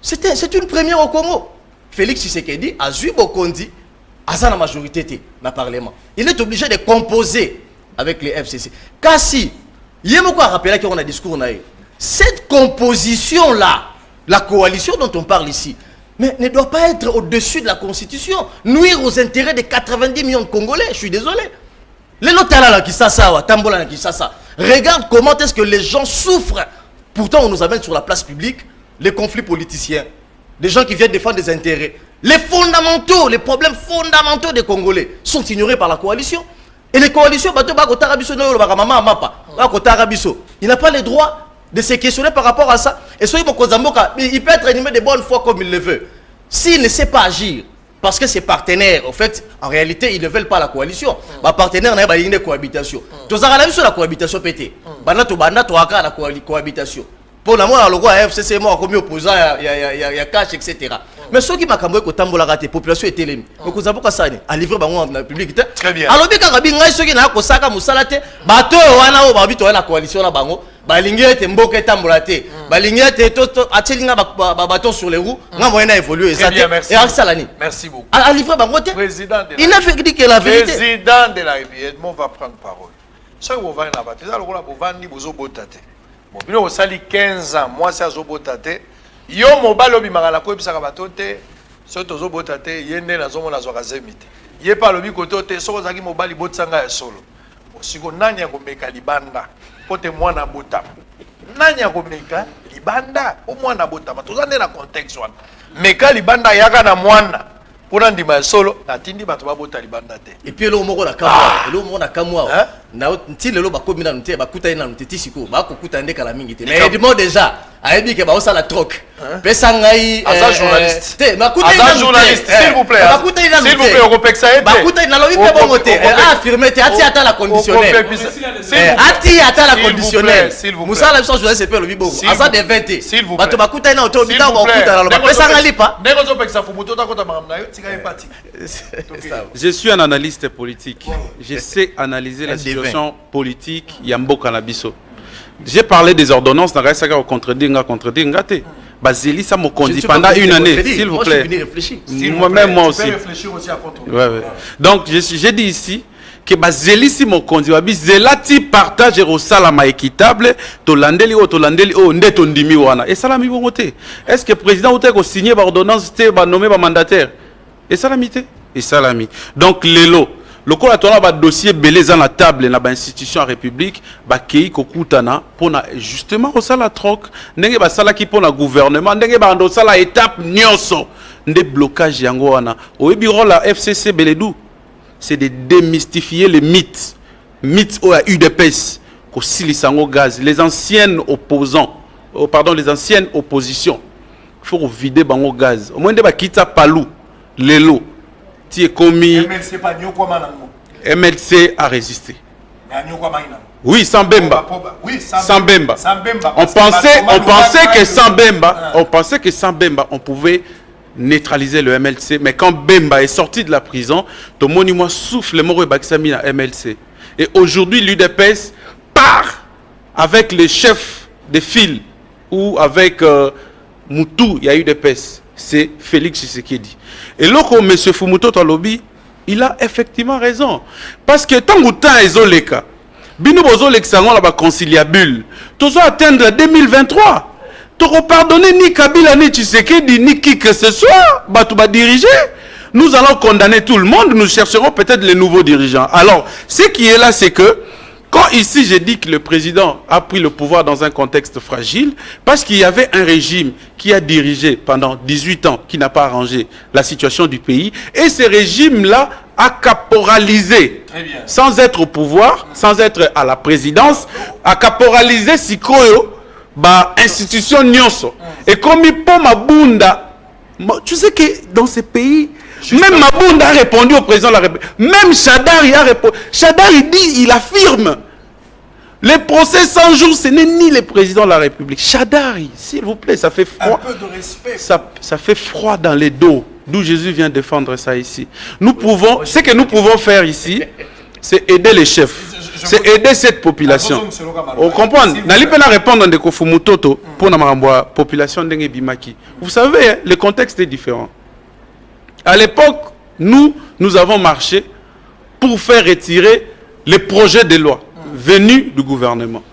C'est une première au Congo. Félix Tshisekedi a eu Bokondi, à la majorité dans le Parlement. Il est obligé de composer avec les FCC. Car si, il y a beaucoup à rappeler qu'on a un discours. Cette composition-là, la coalition dont on parle ici, mais ne doit pas être au-dessus de la Constitution, nuire aux intérêts de 90 millions de Congolais. Je suis désolé. Les Notala qui Tambola qui regarde comment est-ce que les gens souffrent. Pourtant, on nous amène sur la place publique les conflits politiciens, des gens qui viennent défendre des intérêts. Les fondamentaux, les problèmes fondamentaux des Congolais sont ignorés par la coalition. Et les coalitions, il n'a pas le droit de se questionner par rapport à ça. Et il peut être animé de bonne foi comme il le veut. S'il ne sait pas agir, parce que ses partenaires, en fait, en réalité, ils ne veulent pas la coalition. Les partenaires n'ont pas de cohabitation. Tous sur la cohabitation pété. La cohabitation. Pour la moi, le roi FCC m'a commis opposant, il y a cash, etc. Mais ceux qui m'ont dit que la population est élevée. Mais vous savez quoi ça a livré dans le public. Très bien. Alors, ceux qui n'ont pas salate, bateau, la coalition là, balingi ete mboka etambola te balingi ete atilinga bateau sur les roues nga moyen évoluer et ça merci beaucoup à livrer bango te président il n'a fait que la vérité président de la République on va prendre parole ça on va na bateau ça lokola bovandi bozo botate bon bino osali 15 ans moi ça zo botate yo mobalo bimaka la ko ebisaka bato te so tozo botate yende na zomo na zo kazemite ye pa lobi koto te soko zaki mobali botsanga ya solo siko nani ya komeka libanda pote mwana bota nani ya komeka libanda o mwana bota matozande na contexte wana meka libanda yaka na mwana pona ndima ya solo natindi bato babota libanda te et puis lo moko na kamwa lo moko na kamwa na ntile lo bakomi na nte bakuta ina nteti siko bakokuta ndeka la mingi te mais edimo déjà ayebi ke ba osala troc pesa ngai asa journaliste te bakuta ina journaliste s'il vous plaît s'il vous plaît okopexa ete bakuta ina lo ipe bongo te affirmer te ati ata la conditionnel ati ata la conditionnel musala biso journaliste pe lo bi bongo asa de 20 bato bakuta ina oto bita bakuta na lo pesa ngai lipa ndeko zo peksa fubuto ta kota mamna yo tika epati je suis un analyste politique je sais analyser la situation politique Yambo Kanabiso. J'ai parlé des ordonnances, n'a pas contredire te. Basili ça me conduit pendant une année, s'il vous plaît. Moi-même moi aussi. Donc j'ai dit ici que Basili si me conduit, Zelati partage au salama équitable, tolandeli o ndeto ndimi wana. Et salami bongote. Est-ce que le président ou te signé par ordonnance te ba nommé par mandataire? Et salamité. Et salami. Donc l'élo le coup là dossier belé dans la table na ba institution en république ba kei kokutana pona justement au sala troc ndenge ba sala ki pona gouvernement ndenge ba ndo sala étape nyonso nde blocage yango wana oyebi la FCC beledou c'est de démystifier les mythes au UDPS ko silisango gaz les anciennes opposants les anciennes oppositions faut vider bango gaz au moins de ba kita palou lelo commis MLC a résisté. Oui, sans Bemba. Sans Bemba. On pensait que sans Bemba, on pouvait neutraliser le MLC. Mais quand Bemba est sorti de la prison, tout le monde souffle le mot à MLC. Et aujourd'hui, l'UDPS part avec les chefs de file ou avec Moutou, il y a UDPS. C'est Félix Tshisekedi. Et là, comme M. Fumuto Talobi, il a effectivement raison. Parce que tant que temps est zoleka, bino bozo l'exangon la ba conciliabule, tozo atteindre 2023. Toro pardonner ni Kabila ni Tshisekedi ni qui que ce soit, ba tu ba diriger. Nous allons condamner tout le monde, nous chercherons peut-être les nouveaux dirigeants. Alors, ce qui est là, c'est que quand ici j'ai dit que le président a pris le pouvoir dans un contexte fragile, parce qu'il y avait un régime qui a dirigé pendant 18 ans, qui n'a pas arrangé la situation du pays, et ce régime-là a caporalisé, sans être au pouvoir, sans être à la présidence, a caporalisé Sikoyo, institution Nyonso. Et comme il peut mabunda, tu sais que dans ces pays, Même Mabunda a répondu au président de la République. Même Chadari a répondu. Chadari dit, il affirme. Les procès 100 jours, ce n'est ni le président de la République. Chadari, s'il vous plaît, ça fait froid. Un peu de respect. Ça fait froid dans les dos. D'où Jésus vient défendre ça ici. Nous pouvons, ce que nous pouvons faire ici, c'est aider les chefs. C'est aider cette population. Vous comprenez? N'allez pas répondre à Kofumutoto pour la population de Bimaki. Vous savez, hein, le contexte est différent. À l'époque, nous avons marché pour faire retirer les projets de loi venus du gouvernement.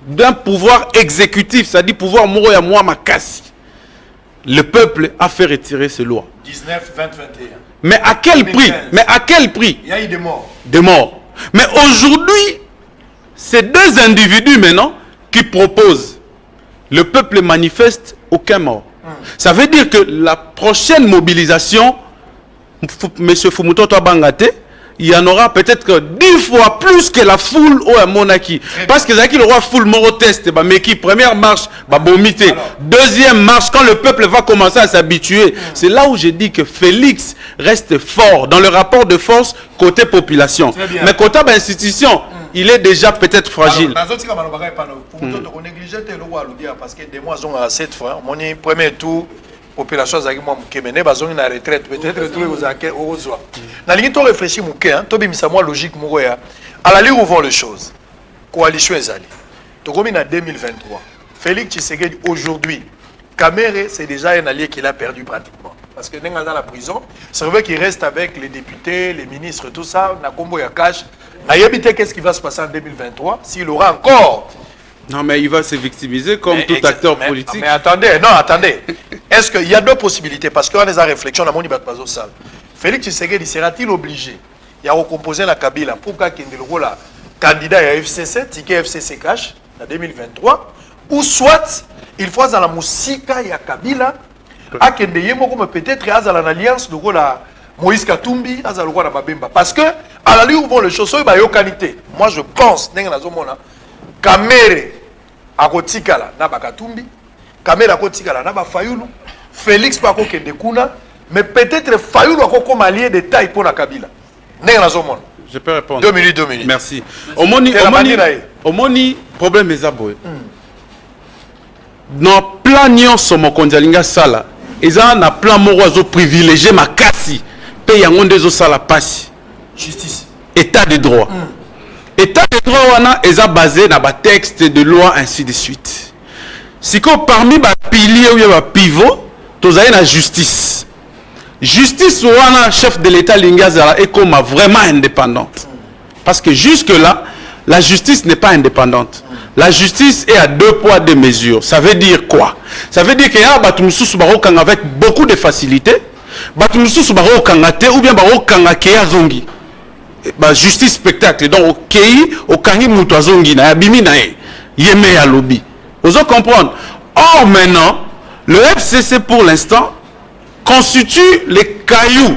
D'un pouvoir exécutif, c'est-à-dire pouvoir Mouroya Makassi. Le peuple a fait retirer ces lois. 19, 20, 21. Mais à quel prix? Mais à quel prix? Il y a eu des morts. Des morts. Mais aujourd'hui, ces deux individus maintenant qui proposent, le peuple manifeste, aucun mort. Ça veut dire que la prochaine mobilisation, M. Fumutoto Bangate, il y en aura peut-être 10 fois plus que la foule au Monaki. Parce que le roi foule moro test, mais qui première marche, bomité. Deuxième marche, quand le peuple va commencer à s'habituer, c'est là où je dis que Félix reste fort dans le rapport de force côté population. Mais côté institution, il est déjà peut-être fragile. Parce que des mois ont à 7 fois, mon premier tour. Population azaki moi mukemene bazongi na retraite peut-être tous les aké ozwa na lingi to réfléchir muké hein to bimisa moi logique moko ya à la lire où vont les choses coalition ezali to komi na 2023 Félix Tshisekedi aujourd'hui Kamere c'est déjà un allié qu'il a perdu pratiquement parce que nenga dans la prison c'est vrai qu'il reste avec les députés les ministres tout ça na kombo ya cash na yebité qu'est-ce qui va se passer en 2023 s'il aura encore. Non, mais il va se victimiser comme tout acteur politique. Mais attendez, non, attendez. Est-ce qu'il y a deux possibilités? Parce qu'on a des réflexions dans mon débat de salle. Félix Tshisekedi sera-t-il obligé de recomposer la Kabila pour qu'il ait le rôle candidat à FCC, ticket FCC cash, en 2023, ou soit il faut dans la Moussika et à Kabila, à peut-être à l'alliance de Moïse Katumbi, à la Babemba. Parce que, à la ligne où vont les choses, il y a une qualité. Moi, je pense, Kamere akotikala na Bakatumbi, Kamere akotikala na Fayulu, Félix pako kende kuna, mais peut-être Fayulu comme allié de taille pour la Kabila. Je peux répondre. 2 minutes. Merci. Omoni problème est aboué. Dans plan nyonso mokonjalinga sala, eza na plan morozo privilégié makasi, pe yango ndezo sala pasi. Justice. État de droit. État de droit wana est basé dans les textes de loi ainsi de suite. Si parmi les piliers ou les pivots, tu as la justice. Justice wana chef de l'État Lingazala est comme vraiment indépendante. Parce que jusque là, la justice n'est pas indépendante. La justice est à 2 poids 2 mesures. Ça veut dire quoi? Ça veut dire qu'il y a avec beaucoup de facilité, ou bien zongi. Justice spectacle donc au kangi mutazongi na bimi na yeme ya lobby. Vous allez comprendre. Or maintenant, le FCC pour l'instant constitue les cailloux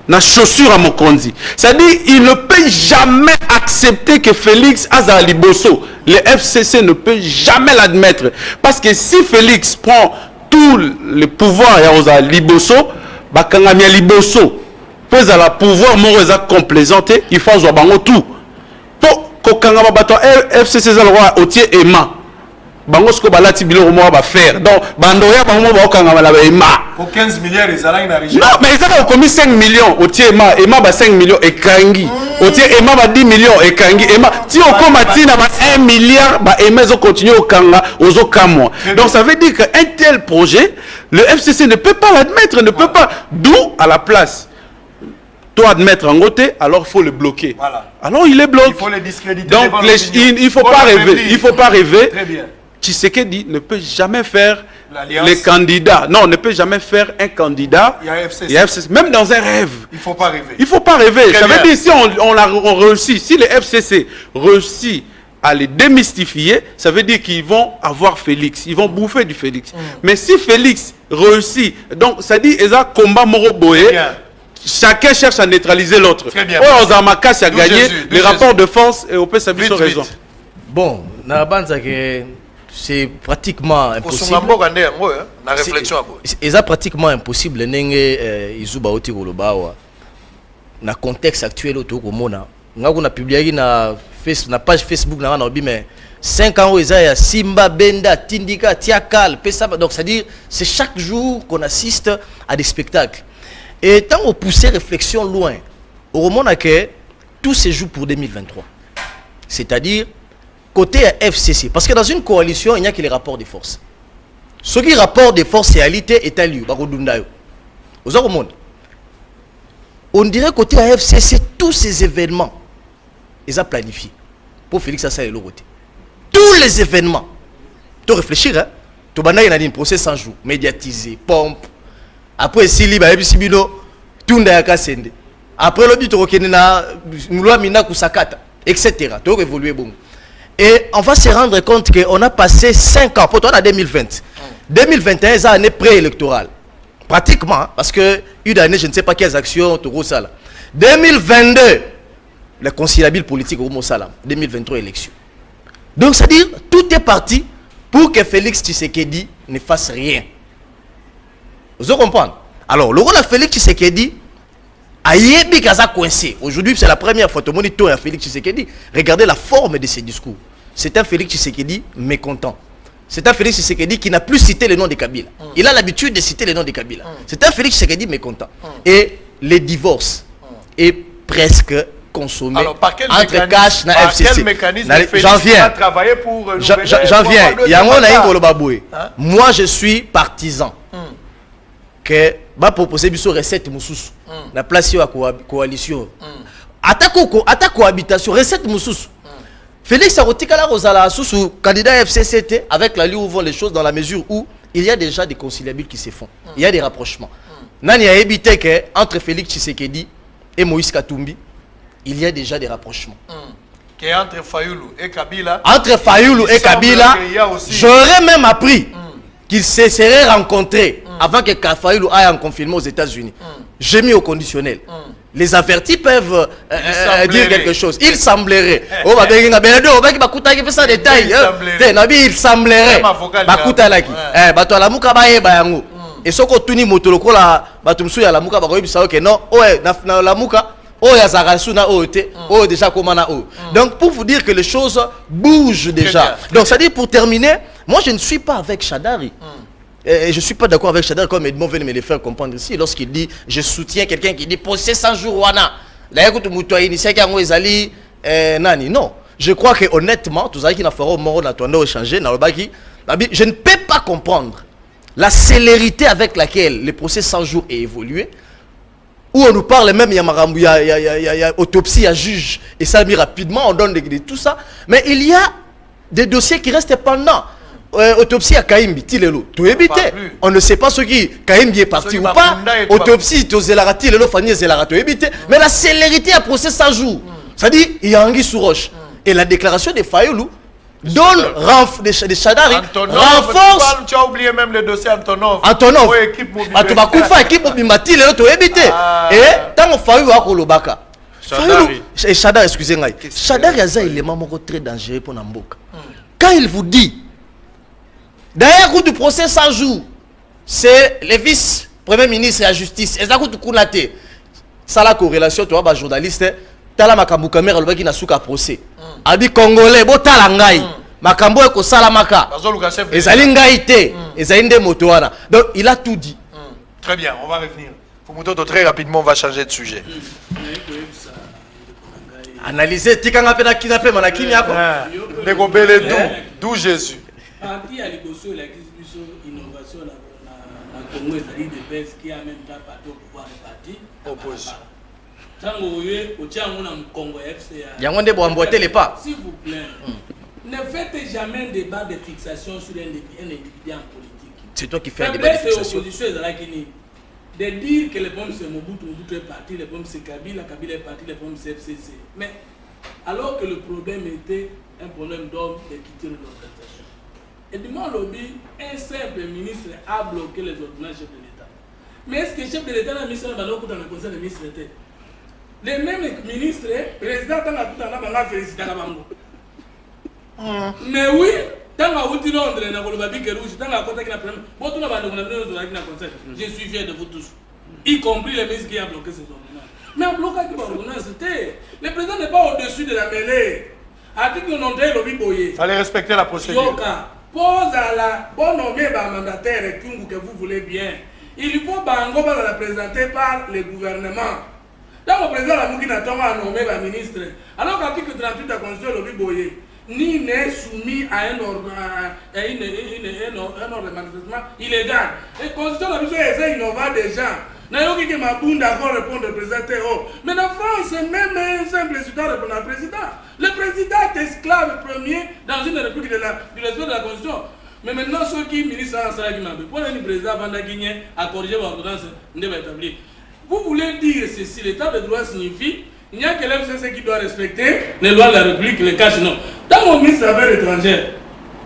na chaussure à Mokonzi. C'est-à-dire il ne peut jamais accepter que Félix Azali Bosso, le FCC ne peut jamais l'admettre parce que si Félix prend tout le pouvoir ya Azali Bosso, bakangami Liboso pour la pouvoir morosa complaisanté, il faut avoir tout. Pour kokanga bato FCC za roi otier Emma. Bango sko balati bilo mo ba faire. Donc bandoya bango ba okanga la Emma. Pour 15 milliards les alanga na région. Non, mais ils ont commis 5 millions otier Emma ba 5 millions et kangi. Otier Emma ba 10 millions et kangi. Emma ti okoma tina ba 1 milliard ba Emma zo continuer okanga ozo kamwa. Donc ça veut dire qu'un tel projet, le FCC ne peut pas l'admettre, ne peut pas. D'où à la place toi admettre en côté, alors il faut le bloquer. Voilà. Alors il est bloqué. Il faut le discréditer. Donc il ne faut pas rêver. Il ne faut pas rêver. Très bien. Tshisekedi ne peut jamais faire les candidats. Non, ne peut jamais faire un candidat. Il y a FCC. Il y a FCC. Même dans un rêve. Il ne faut pas rêver. Il ne faut pas rêver. Très ça bien. veut dire si on réussit, si le FCC réussit à les démystifier, ça veut dire qu'ils vont avoir Félix. Ils vont bouffer du Félix. Mais si Félix réussit, donc ça dit ils ont combat Moroboé. Chacun cherche à neutraliser l'autre. Très bien. Oh, Ozamakas a gagné les rapports de force et on peut s'habiller sur raison. Bon, Narabanza que c'est pratiquement impossible. C'est pratiquement impossible. Izuba oti kolobawa. Na contexte actuel auto komona. Nga publié na page Facebook na mais 5 ans ya Simba Benda Tindika Tiakal Pesa, donc c'est-à-dire c'est chaque jour qu'on assiste à des spectacles. Et tant on poussait réflexion loin, au moment que tout se joue pour 2023. C'est-à-dire côté FCC, parce que dans une coalition, il n'y a que les rapports de force. Ce qui rapport de force et réalité est à lieu. On dirait côté FCC, tous ces événements, ils ont planifié pour Félix Assayas et l'autre. Tous les événements. Tu réfléchis, hein? Tu as un procès 100 jours, médiatisé, pompe. Après, si libre, tout le monde. Après, le but, tu as loi Mina Kusakata, etc. Tu as évolué bon. Et on va se rendre compte qu'on a passé 5 ans, pour toi, en 2020. 2021, c'est une année préélectorale. Pratiquement, parce que une année, je ne sais pas quelles actions, tu as 2022, le conciliable politique au Mosala. 2023, élection. Donc, c'est-à-dire, tout est parti pour que Félix Tshisekedi ne fasse rien. Vous comprenez? Alors, le rôle de Félix Tshisekedi a été coincé. Aujourd'hui, c'est la première fois que tout le monde a Félix Tshisekedi. Regardez la forme de ses discours. C'est un Félix Tshisekedi mécontent. C'est un Félix Tshisekedi qui n'a plus cité le nom de Kabila. Il a l'habitude de citer le nom de Kabila. C'est un Félix Tshisekedi mécontent. Et le divorce est presque consommé. Alors, par quel entre cash et FCC. Quel mécanisme J'en viens. J'en viens. Moi, je suis partisan que va proposer une recette moussous. La place à coalition. Attaque cohabitation, recette moussous. Félix Arotikala Rosala sous candidat FCCT avec la ligne où vont les choses dans la mesure où il y a déjà des conciliables qui se font. Il y a des rapprochements. Nani a évité que entre Félix Tshisekedi et Moïse Katumbi, il y a déjà des rapprochements. Entre Fayoulou et Kabila, j'aurais même appris qu'ils se seraient rencontrés avant que Fayoulou aille en confinement aux États-Unis. J'ai mis au conditionnel. Les avertis peuvent dire quelque chose. Il semblerait. Il semblerait. Et ce que tu dis, donc pour vous dire que les choses bougent déjà. Donc ça dit pour terminer, moi je ne suis pas avec Chadari. Et je ne suis pas d'accord avec Chadari comme Edmond vient de me le faire comprendre ici lorsqu'il dit je soutiens quelqu'un qui dit procès 100 jours wana. Non, je crois que honnêtement, tout ça qui n'a pas échangé, je ne peux pas comprendre la célérité avec laquelle le procès 100 jours est évolué. Où on nous parle même, il y a autopsie, il y a juge, et ça mis rapidement, on donne tout ça. Mais il y a des dossiers qui restent pendant. Autopsie à Kaimbi, Tilelo, tout évité. On ne sait pas ce qui, Kaimbi est parti ou pas. Autopsie, Tozelarati, Lelo, Fanny, Zelarato, évité. Mais la célérité à procès 100 jours. Ça dit, il y a Anguille sous roche. Et la déclaration de Fayoulou donne de Chadari renforce. Tu as oublié même le dossier Antonov. Antonov. Équipe Mobimati, Lelo, tout évité. Et tant que Fayoulou a Kolobaka. Et Chadari, excusez-moi. Chadari a un élément très dangereux pour Namboka. Quand il vous dit, d'ailleurs, le procès 100 jours, c'est le vice-premier ministre de la justice. Et ça coûte Kounate. Ça la corrélation, tu vois, journaliste, tala makambu kamera le qui n'a souka procès. A dit Congolais, bo tala ngai. Makambu eko salamaka. Et zalingaïté. Et zainde motoana. Donc, il a tout dit. Très bien, on va revenir. Fumuto, très rapidement, on va changer de sujet. Analyser, tikanga pena kinape manakini yako. Negobele d'où Jésus. Parti à l'écossais, la innovation dans Congo, c'est-à-dire des baisses qui a même pas parti au pouvoir du parti. Opposition. S'il vous plaît, ne faites jamais un débat de fixation sur un individu en politique. C'est toi qui fais un débat de fixation. De dire que le problème c'est Mobutu est parti, le problème c'est Kabila est parti, le problème c'est FCC. Mais alors que le problème était un problème d'homme de quitter l'organisation. Et du moins, lobby, un simple ministre a bloqué les ordonnances chefs de l'État. Mais est-ce que le chef de l'État a mis ça dans le conseil des ministres d'État? Les mêmes ministres, le président a félicité à Bango. Mais oui, Je suis fier de vous tous, y compris les ministres qui ont bloqué ces ordonnances. Mais en bloquant qui ordonnance, c'était. Le président n'est pas au-dessus de la mêlée. Article 91, lobby boyé. Fallait respecter la procédure. Yoka, pose à la bonne nommée mandataire que vous voulez bien. Il faut bango la présenter par le gouvernement. Donc le président la Moukina Toma a nommé le ministre. Alors qu'article 38 de la Constitution lobby boyé, ni n'est soumis à un ordre de manifestement illégal. Et la Constitution lobby boyé est innovant déjà. Nayoki que Maboun d'accord répondre au président. Mais en France, même un simple citoyen répond au président. Le président est esclave premier dans une république du respect de la Constitution. Mais maintenant, ceux qui ministres en salaire qui m'ont pour le président avant de gagner à corriger l'ordonnance ne va établir. Vous voulez dire ceci, l'état de droit signifie il n'y a que l'FCC qui doit respecter les lois de la République, les cas non. Dans mon ministre des Affaires étrangères,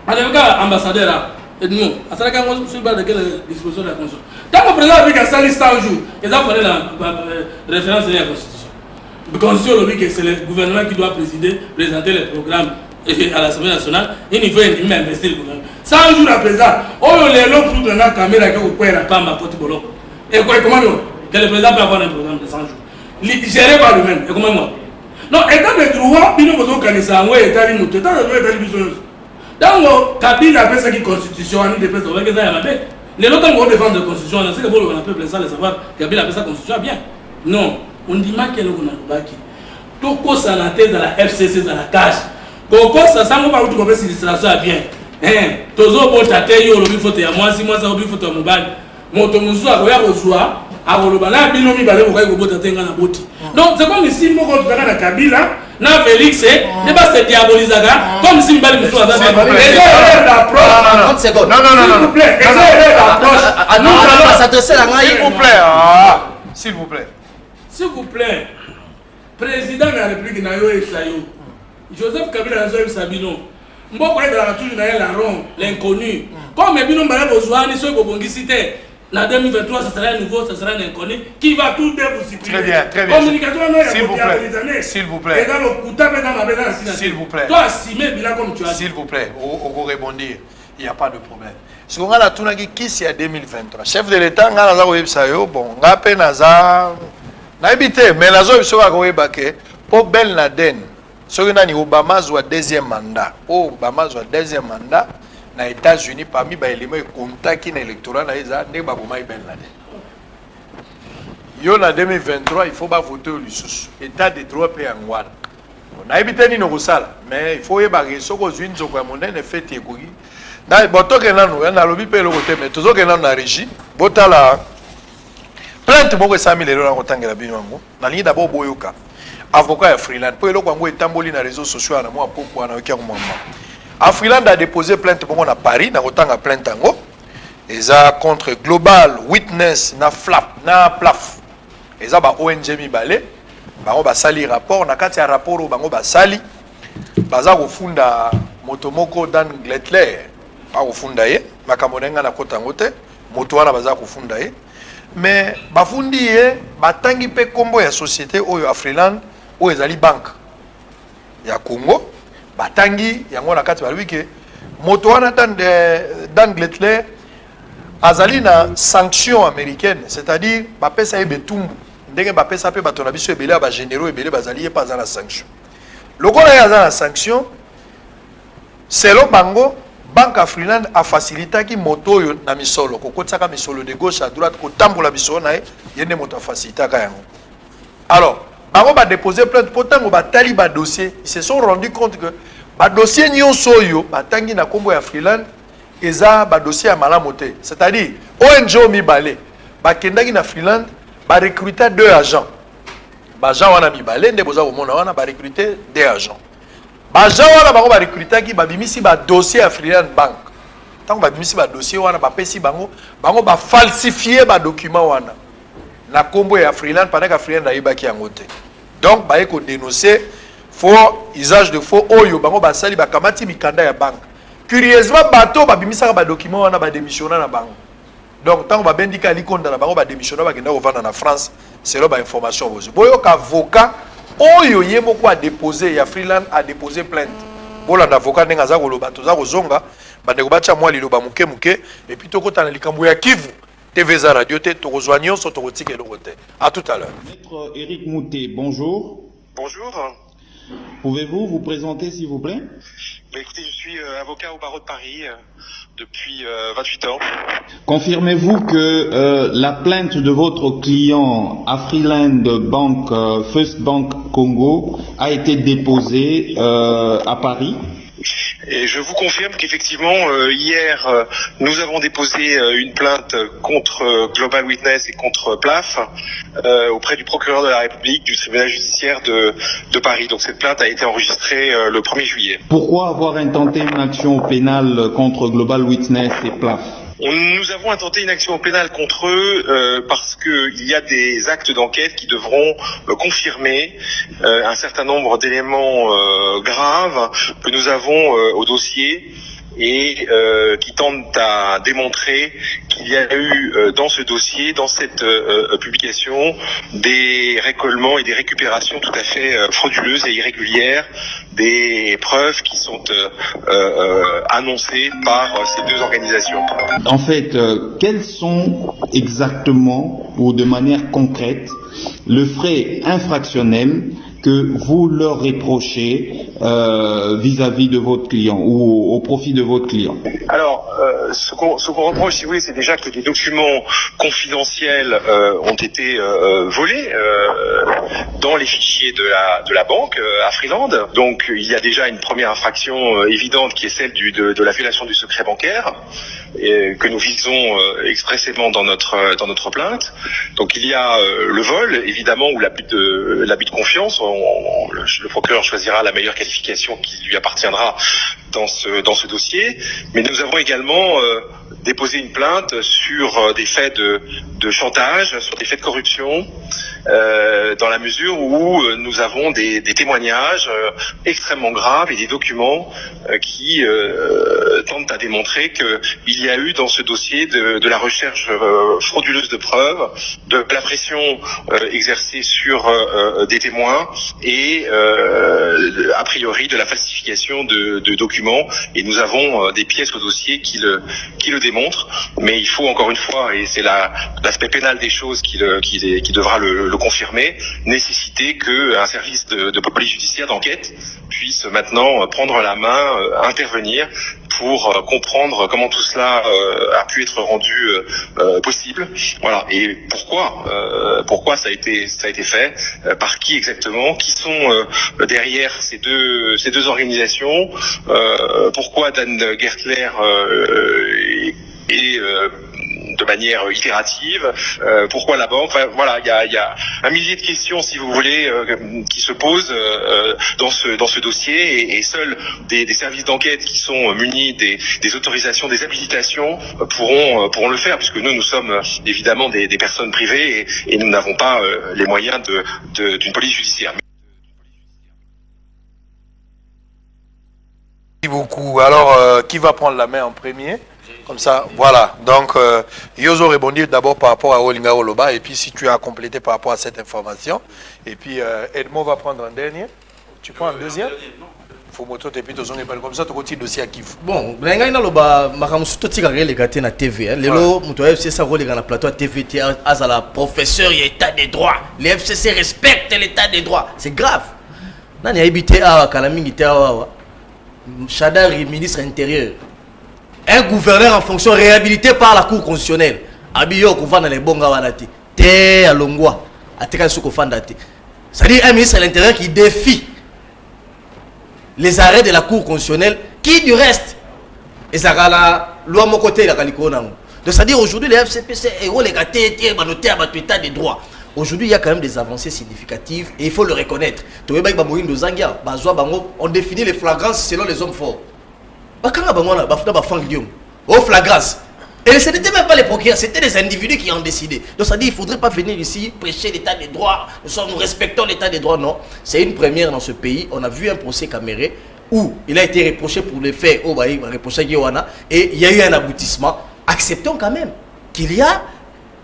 en tout cas, ambassadeur, nous, à ce moment-là, je suis de quelle disposition de la Constitution. Tant que le président a fait 100 jours, ils ont fait la référence à la Constitution. La Constitution dit que c'est le gouvernement qui doit présenter les programmes à l'Assemblée nationale. Il faut investir le gouvernement. 100 jours à présent, on est là pour donner la caméra qui vous pouvez la pamba pour tout. Et comment que le président peut avoir un programme de 100 jours géré par lui-même. Et comment moi? Non, état de droit, il ne faut pas que ça soit état de droit, état de droit, état de business. Dans le Kabila appelle ça qui constitution, on dit que ça va être les autres ont défendu la constitution, c'est que vous on appelle ça, les savoir Kabila appelle ça constitution bien. Non, on dit mal qu'il y a un qui. Tout quoi ça la tête dans la FCC dans la cage. Pourquoi ça ça va pas tout compter si l'illustration bien. Toujours bon tater yo le faut te moi si moi ça obi faut te mobile. Moto musu akoya kozwa akolobana binomi bale ko ko bota tenga na boti. Donc c'est comme si mo ko tanga na Kabila na Félix ne pas se diaboliser comme si mbali musu aza bien. Non. S'il vous plaît. S'il vous plaît. S'il vous plaît. Président de la République na yo Esayo. Joseph Kabila na zo Sabino. Mboko est dans la touche na la ronde, l'inconnu. Comme bino mbala bozwani so ko bongisité. En 2023, ça sera un nouveau, ça sera un inconnu qui va tout vous supprimer. Très bien. Communication, s'il vous plaît. S'il vous plaît. S'il vous plaît. Toi, assumer bilan comme tu as dit. S'il vous plaît, on rebondir. Il n'y a pas de problème. Si on a la tournée qui c'est 2023, chef de l'État, on a la websayo, bon, on a peine naza, n'a évité, mais la zone sera webake pour Ben Laden. Ce qui n'a Obama soit deuxième mandat. Obama soit deuxième mandat. Aux États-Unis, parmi les éléments de contact qui sont électoraux, il y a des Ben Laden. En 2023, il faut voter au Lusus. État de droit peut en voir. On a évité de nous faire, mais il faut que les gens soient en fait. Dans le bateau que nous avons, lobby peut le côté, mais toujours que nous avons la régie, la plainte de 100 000 euros dans le bino. Dans la ligne d'abord, Boyoka, avocat à Freeland, pour le coup, il tamboli dans les réseaux sociaux, à moi, pourquoi on a eu un moment. À Freeland a déposé plainte pour à Paris, dans autant de plainte tango. Et ça contre Global Witness, na FLAP, na PLAF. Et ça ba ONG mi balé, bango ba sali rapport, na kati ya rapport bango ba sali. Baza ko funda motomoko Dan Gletler, ba ko funda ye, makamonenga na kota ngote, moto wana baza ko funda ye. Mais ba fundi ye, batangi pe kombo ya société oyo à Freeland, o ezali banque ya Congo. Batangi yango na kati baluki ke moto wana Dan Gletler azali na sanction américaine, c'est-à-dire bapesa ye betumbu ndenge bapesa pe bato na biso ebele ba généraux ebele bazali ye pas na sanction. Lokola ya na sanction, selon bango Banque à Freeland a facilité ki moto yo na misolo kokotaka misolo de gauche à droite ko tambola biso na yende moto facilité ka yango. Alors bango ba déposer plainte pourtant ba tali ba dossier, ils se sont rendus compte que ba dossier nyonso yo batangi na kombo ya Freeland eza ba dossier ya malamote, c'est-à-dire ONG mibale ba kendaki na Freeland ba recruter 2 agents. Ba agent wana mibale nde boza ko mona wana ba recruter 2 agents. Ba agent wana ba recruter ki ba bimisi ba dossier ya Freeland Bank. Tant ba bimisi ba dossier wana ba pesi bango ba falsifier ba document wana. Na kombo ya Freeland pendant que Freeland a ibaki yangote. Donc ba eko dénoncer faux usage de faux oyo bango ba sali ba kamati mikanda ya banque. Curieusement bato ba bimisa ba document wana ba démissionner na bango. Donc tant ba bendika likonda na bango ba démissionner ba kenda ovanda na France, c'est là ba information bozo. Boyo ka avocat oyo yemo ko a déposé ya Freeland a déposé plainte. bola avocat ndenga za koloba toza kozonga bande ko bacha mwa liloba muke muke et puis tokota na likambo ya Kivu TV za radio te tokozwa nyonso tokotika eloko te. À tout à l'heure. Maître Éric Moutet, bonjour. Bonjour. Pouvez-vous vous présenter s'il vous plaît? Écoutez, je suis avocat au barreau de Paris depuis 28 ans. Confirmez-vous que la plainte de votre client Afriland Bank, First Bank Congo, a été déposée à Paris? Et je vous confirme qu'effectivement, hier, nous avons déposé une plainte contre Global Witness et contre PLAF auprès du procureur de la République du tribunal judiciaire de Paris. Donc cette plainte a été enregistrée le 1er juillet. Pourquoi avoir intenté une action pénale contre Global Witness et PLAF? Nous avons intenté une action pénale contre eux parce qu'il y a des actes d'enquête qui devront confirmer un certain nombre d'éléments graves que nous avons au dossier et qui tentent à démontrer qu'il y a eu dans ce dossier, dans cette publication, des récollements et des récupérations tout à fait frauduleuses et irrégulières des preuves qui sont annoncées par ces deux organisations. En fait, quels sont exactement, ou de manière concrète, le frais infractionnel que vous leur reprochez vis-à-vis de votre client ou au profit de votre client? Alors, ce qu'on reproche, si vous voulez, c'est déjà que des documents confidentiels ont été volés dans les fichiers de la banque Afriland. Donc, il y a déjà une première infraction évidente qui est celle de la violation du secret bancaire que nous visons expressément dans notre plainte. Donc, il y a le vol, évidemment, ou l'abus de confiance. Le procureur choisira la meilleure qualification qui lui appartiendra dans ce dossier, mais nous avons également déposé une plainte sur des faits de chantage, sur des faits de corruption, dans la mesure où nous avons des témoignages extrêmement graves et des documents qui tentent à démontrer qu'il y a eu dans ce dossier de la recherche frauduleuse de preuves, de la pression exercée sur des témoins et a priori de la falsification de documents, et nous avons des pièces au dossier qui le démontrent, mais il faut encore une fois, et c'est l'aspect pénal des choses qui devra le confirmer, nécessiter qu'un service de police judiciaire d'enquête puisse maintenant prendre la main, intervenir pour comprendre comment tout cela a pu être rendu possible. Voilà. Et pourquoi ça a été fait, par qui exactement, qui sont derrière ces deux organisations, pourquoi Dan Gertler est de manière itérative, pourquoi la banque, enfin, voilà, il y a un millier de questions, si vous voulez, qui se posent dans ce dossier, et seuls des services d'enquête qui sont munis des autorisations, des habilitations pourront le faire, puisque nous sommes évidemment des personnes privées et nous n'avons pas les moyens d'une police judiciaire. Merci beaucoup. Alors, qui va prendre la main en premier? Comme ça, voilà. Donc, Yozo répondit d'abord par rapport à Olinga Oloba, et puis si tu as complété par rapport à cette information, et puis Edmond va prendre un dernier. Tu prends un deuxième? Faut moto et puis comme ça, tu continues le dossier à Kivu. Bon, Blenga Oloba, Makamusu Totika les gâtés na TV. Lelo, Mouto FCC rôle dans la plateau TVT, Azala, professeur, il y a état des droits. Les FCC respectent l'état des droits. C'est grave. Nani a habité à Kalaming, Chadari, ministre intérieur. Un gouverneur en fonction réhabilité par la Cour constitutionnelle. Abiyo Koufan dans les bonga wanati. Te alongwa. Ateka Soukofandati. C'est-à-dire un ministre de l'Intérieur qui défie les arrêts de la Cour constitutionnelle, qui du reste, et ça a la loi mon côté, la Kalikona. Donc c'est-à-dire aujourd'hui les FCPC et les gâtés, noté à votre état des droits. Aujourd'hui, il y a quand même des avancées significatives et il faut le reconnaître. On définit les flagrances selon les hommes forts. Au flagrance. Et ce n'était même pas les procureurs, c'était les individus qui ont décidé. Donc ça dit, il ne faudrait pas venir ici prêcher l'état des droits. Nous respectons l'état des droits. Non, c'est une première dans ce pays. On a vu un procès caméré où il a été reproché pour les faits au Baï, reproché Guéwana, et il y a eu un aboutissement. Acceptons quand même qu'il y a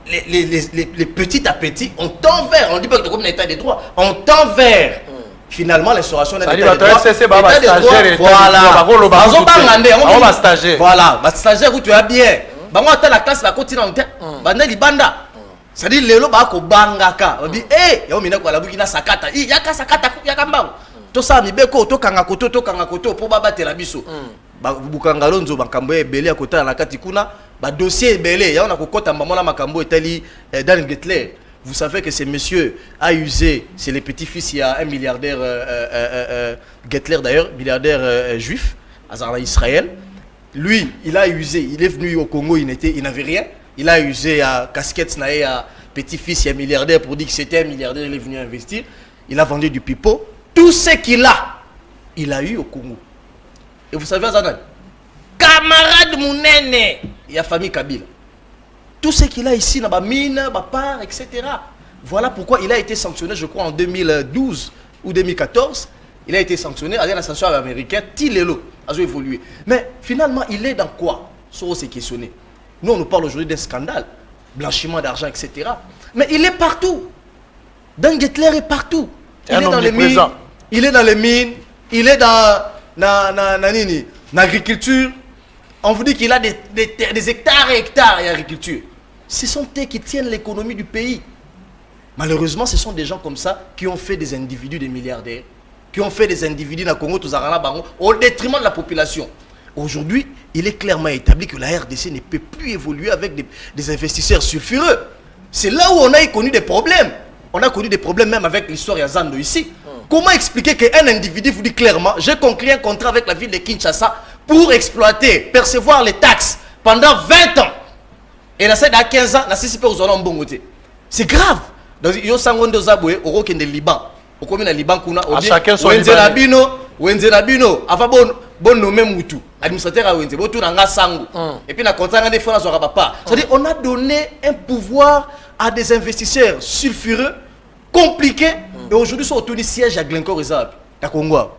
les petits à petits, on tend vers, on ne dit pas que comme l'état des droits, on tend vers finalement l'instauration d'un état de droit. Voilà, stagiaire où tu as bien. Bango ata la classe la continue en terre. Banda libanda. C'est-à-dire lelo ba ko bangaka. On dit yo mina ko la bukina sakata. Yaka sakata yaka mbango. To sa mibeko to kanga koto po baba tela biso. Ba bukanga lonzo bakambo ebele akota na kati kuna ba dossier ebele ya on a kokota mbamona makambo etali Dan Getler. Vous savez que ce monsieur a usé, c'est le petit-fils, il y a un milliardaire, Getler d'ailleurs, milliardaire juif, à Israël. Lui, il a usé, il est venu au Congo, il n'avait rien. Il a usé à casquette, à petit-fils, il y a un milliardaire pour dire que c'était un milliardaire, il est venu investir. Il a vendu du pipeau. Tout ce qu'il a, il a eu au Congo. Et vous savez, Zanan, camarade Mounene, il y a famille Kabila. Tout ce qu'il a ici, dans la mine, la part, etc. Voilà pourquoi il a été sanctionné, je crois, en 2012 ou 2014. Il a été sanctionné avec la sanction américaine, Tilelo, a évolué. Mais finalement, il est dans quoi? Soro s'est questionné. Nous, on nous parle aujourd'hui d'un scandale, blanchiment d'argent, etc. Mais il est partout. Dan Getler est partout. Il est dans les mines, il est dans les mines, il est dans l'agriculture. On vous dit qu'il a des hectares et hectares d'agriculture. Ce sont eux qui tiennent l'économie du pays. Malheureusement, ce sont des gens comme ça qui ont fait des individus des milliardaires, qui ont fait des individus dans le Congo, au détriment de la population. Aujourd'hui, il est clairement établi que la RDC ne peut plus évoluer avec des investisseurs sulfureux. C'est là où on a connu des problèmes. On a connu des problèmes même avec l'histoire Yazando ici. Comment expliquer qu'un individu vous dit clairement, j'ai conclu un contrat avec la ville de Kinshasa pour exploiter, percevoir les taxes pendant 20 ans. Et là, c'est dans 15 ans, c'est grave. Donc, il y a un Liban. Au Liban, chacun son Libanais. Avant bon nommé Moutou, administrateur à Wenze, et puis, c'est-à-dire, on a donné un pouvoir à des investisseurs sulfureux, compliqués, et aujourd'hui, ils sont autour du siège à Glencore Réserve.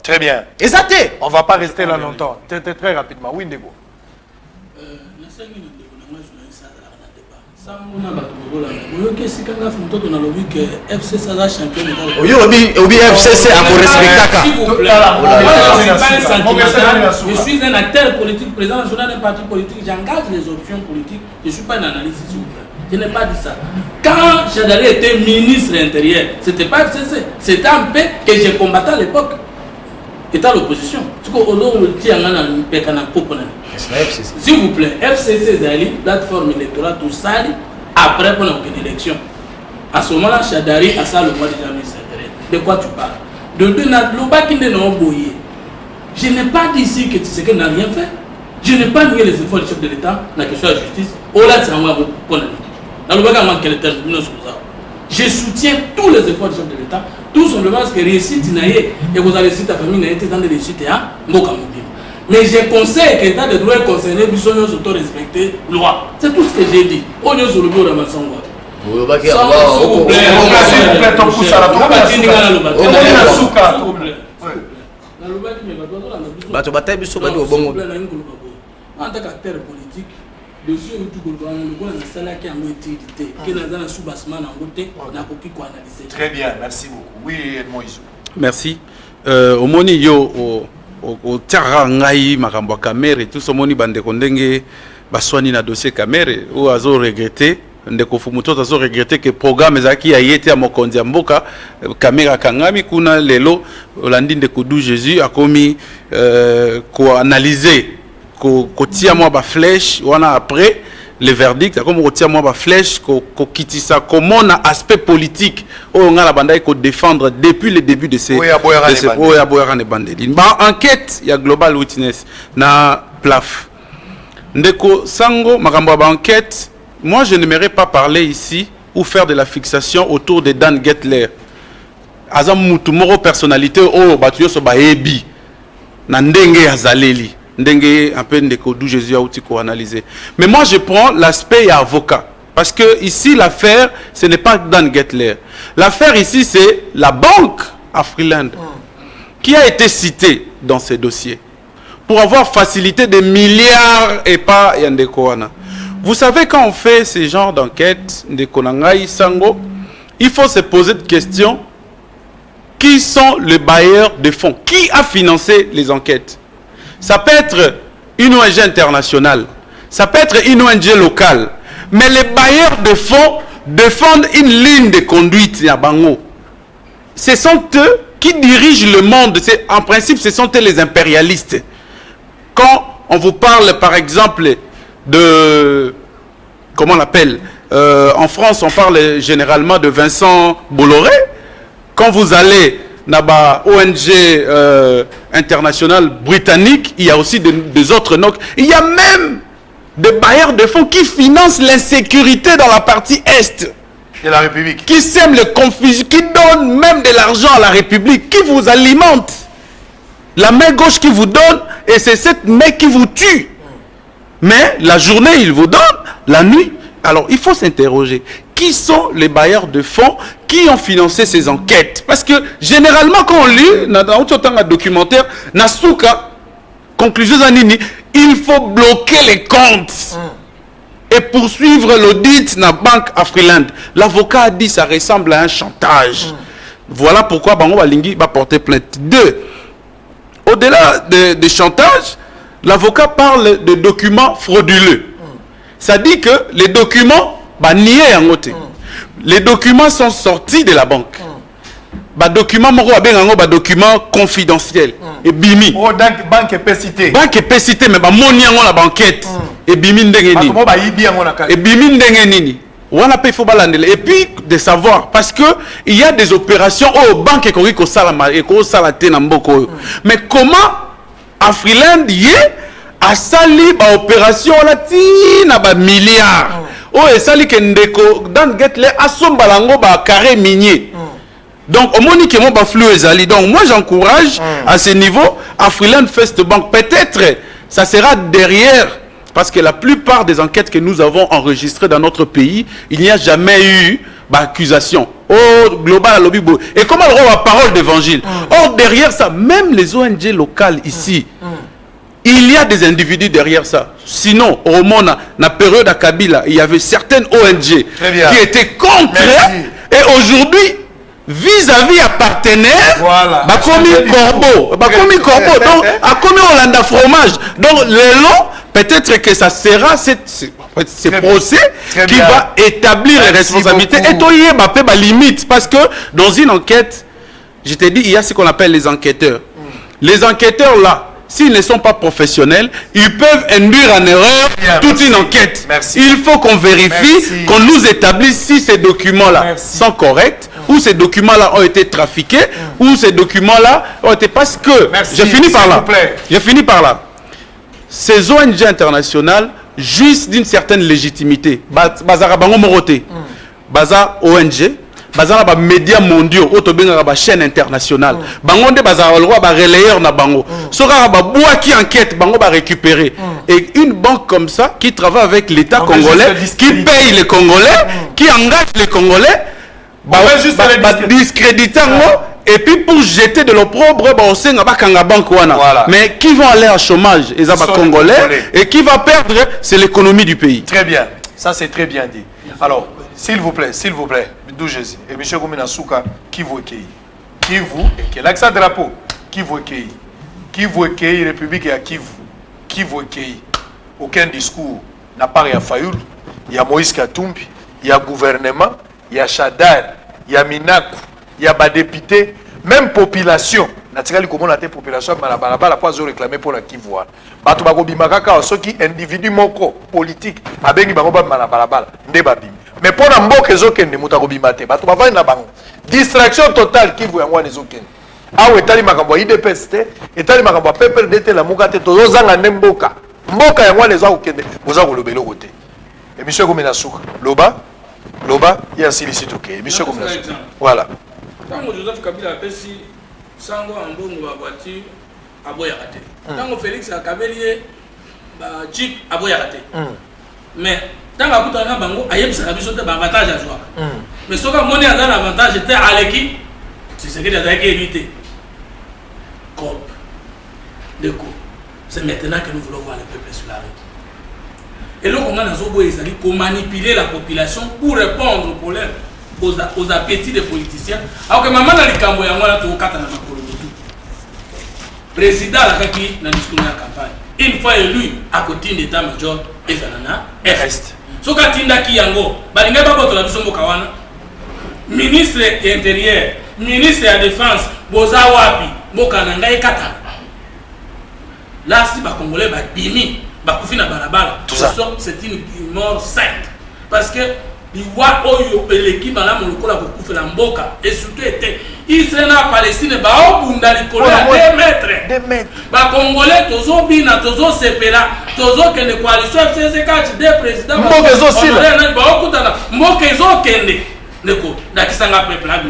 Très bien. Exacté. On ne va pas rester là longtemps. Très rapidement. Oui, Ndego. Je suis un acteur politique, président national d'un parti politique, j'engage les options politiques, je ne suis pas un analyste, s'il vous plaît. Je n'ai pas dit ça. Quand Chadali était ministre de l'Intérieur, ce n'était pas FCC, c'était un peu que j'ai combattu à l'époque. Était à l'opposition. S'il vous plaît, FCC Zali, plateforme électorale, tout ça, après pour une élection. À ce moment-là, Chadari a ça le mois de janvier. De quoi tu parles? De je n'ai pas dit ici que Tshisekedi n'a rien fait. Je n'ai pas nié les efforts du chef de l'État dans la question de la justice. Je soutiens tous les efforts du chef de l'État. Tout simplement parce que réussite et vous avez réussite à la famille n'a été dans des réussites. Mais je conseille que l'État de droit est concerné, puis son auto-respecter loi. C'est tout ce que j'ai dit. On est sur le bureau de ma sangue. En tant qu'acteur politique, le jeu très bien, merci beaucoup. Oui, Moïse. Merci. Au moni yo au tiara ngai makambo kamere tout ce moni bande kondenge baswani na dossier kamere ou azo regretter ndeko fumuto azo regretter que programme ezaki ya yete ya mokonzi ya mboka kamera kangami kuna lelo olandi ndeko du Jésus akomi ko analyser ko tia moi ba flèche wana après le verdict comme ko tia moi ba flèche ko kitisa comment na aspect politique o nga la banda ko défendre depuis le début de ces enquête ya Global Witness na plaf ndeko sango makambo ba enquête. Moi je n'aimerais pas parler ici ou faire de la fixation autour de Dan Getler azam mutu moro personnalité o batuyo so ba ebi na ndenge ya zaleli ndenge un peu ndeko du Jésus a outil ko analyser. Mais moi je prends l'aspect avocat parce que ici l'affaire ce n'est pas Dan Getler. L'affaire ici c'est la banque Afriland qui a été citée dans ces dossiers pour avoir facilité des milliards et pas yandeko wana. Vous savez quand on fait ce genre d'enquête ndeko nangai sango, il faut se poser des questions. qui sont les bailleurs de fonds? Qui a financé les enquêtes? Ça peut être une ONG internationale, ça peut être une ONG locale, mais les bailleurs de fonds défendent une ligne de conduite à Bango. Ce sont eux qui dirigent le monde. En principe, ce sont eux les impérialistes. Quand on vous parle, par exemple, de... Comment on l'appelle? En France, on parle généralement de Vincent Bolloré. Quand vous allez dans la ONG internationale britannique, il y a aussi des autres noms. Il y a même des bailleurs de fonds qui financent l'insécurité dans la partie Est de la République. Qui sèment les confusions, qui donnent même de l'argent à la République, qui vous alimente. La main gauche qui vous donne, et c'est cette main qui vous tue. Mais la journée, il vous donne, la nuit. Alors, il faut s'interroger. Qui sont les bailleurs de fonds qui ont financé ces enquêtes? Parce que, généralement, quand on lit, dans un documentaire, Nasuka, conclusion Zanini, il faut bloquer les comptes et poursuivre l'audit dans la banque Afriland. L'avocat a dit que ça ressemble à un chantage. Voilà pourquoi Bango Balingi va porter plainte. 2. Au-delà de chantage, l'avocat parle de documents frauduleux. Ça dit que les documents, niés en côté. Les documents sont sortis de la banque. Documents documents confidentiels. Et bimi. Oh, donc banque est citée. Banque est citée, mais moni en la banquette. Et bimi ndengeni. Et bimi ndengeni. Il faut balandele. Et puis de savoir, parce que il y a des opérations aux banques et qu'on salama et qu'on salate n'amboko. Mais comment Afriland y a sali ba opération la tina ba milliards. Oh et sali kendeko dans get les asombalango ba carré minier. Donc au moni que mon ba flou ezali. Donc moi j'encourage à ce niveau Afriland First Bank, peut-être ça sera derrière. Parce que la plupart des enquêtes que nous avons enregistrées dans notre pays, il n'y a jamais eu d'accusation. Oh, global lobby. Et comment on aura la parole d'évangile? Or, derrière ça, même les ONG locales ici, il y a des individus derrière ça. Sinon, au monde, dans la période à Kabila, il y avait certaines ONG qui étaient contre. Et aujourd'hui, vis-à-vis à partenaires, voilà. Bakomi Corbeau. Donc, à combien Hollanda fromage. Donc, le long, peut-être que ça sera ce procès qui va établir les responsabilités. Et toi, il y a ma limite. Parce que dans une enquête, je t'ai dit, il y a ce qu'on appelle les enquêteurs. Les enquêteurs là, s'ils ne sont pas professionnels, ils peuvent induire en erreur toute une enquête. Il faut qu'on vérifie, qu'on nous établisse si ces documents-là sont corrects, ou ces documents-là ont été trafiqués, ou ces documents-là ont été... Parce que, je finis par là. Ces ONG internationales jouissent d'une certaine légitimité. Bazar Bango Moroté, Bazar ONG, Bazar ba médias mondiaux, autobénga ba chaîne internationale. Bango de Bazar le roi ba relayeur na Bango. Sora ba bois qui enquête, Bango ba récupérer. Et une banque comme ça qui travaille avec l'État congolais, qui paye les Congolais, qui engage les Congolais, ba discréditer et puis pour jeter de l'opprobre, voilà. Mais qui vont aller en chômage? Les Congolais. Et qui va perdre? C'est l'économie du pays. Très bien. Ça, c'est très bien dit. Alors, s'il vous plaît, d'où Jésus. Et M. Goumina Souka, qui vous accueille? Qui vous accueille? L'accent drapeau, qui vous accueille? Qui vous accueille? République et à qui vous accueille? Aucun discours n'a pas à Fayoul. Il y a Moïse Katumbi, il y a gouvernement, il y a Chadar, il y a Minakou. Il y a des députés, même population. Naturellement, comment la population la pas réclamer pour la Kivoua. Bato bako bimakaka ceux qui individu moko politique abengi bango ba malabalabala nde babim. Mais pour la mboka ezokende mutako bimate bato bavani na bango. Distraction totale Kivu yango ezokende. Awe etali makambo IDPS te, etali makambo PPRD te la muka te tozanga nde mboka. Mboka yango ezwa kokende, boza kolobelo kote. Et monsieur Goumina Souka, loba, il y a silicite OK. Monsieur Goumina Souka. Voilà. Quand Joseph Kabila a pesi sango ambongo ba voiture aboya raté. Quand Félix a kabelié ba jeep aboya raté. Mais tant que tout en bango ayebisa ka biso te ba avantage à joie. Mais soka moni a un avantage était à l'équipe. C'est ce qui a été évité. Corp. De coup. C'est maintenant que nous voulons voir le peuple sur la rue. Et là, on a pour manipuler la population pour répondre aux problèmes. aux appétits des politiciens. Alors que maman a les cambo et moi, tu as président a qui dans le discours de la campagne. Une fois élu à côté d'état-major, et Zanana reste. Ce que Tinda Kiyango, Balinga Baboto la Bissombo Kawana, ministre de l'Intérieur, ministre de la Défense, Boza Wapi, Mokananga et Kata. Là, si les Congolais sont bimi, c'est une mort sainte. Parce que l'équipe dans la Mboka et surtout Israël et Palestine ba obunda likolo ya 2 mètres. Ba Congolais tozo bina tozo sepela tozo kende coalition FCC4 des présidents. Mboka zo sila. Ba okutana mboka zo kende. Ndeko nakisanga peuple la.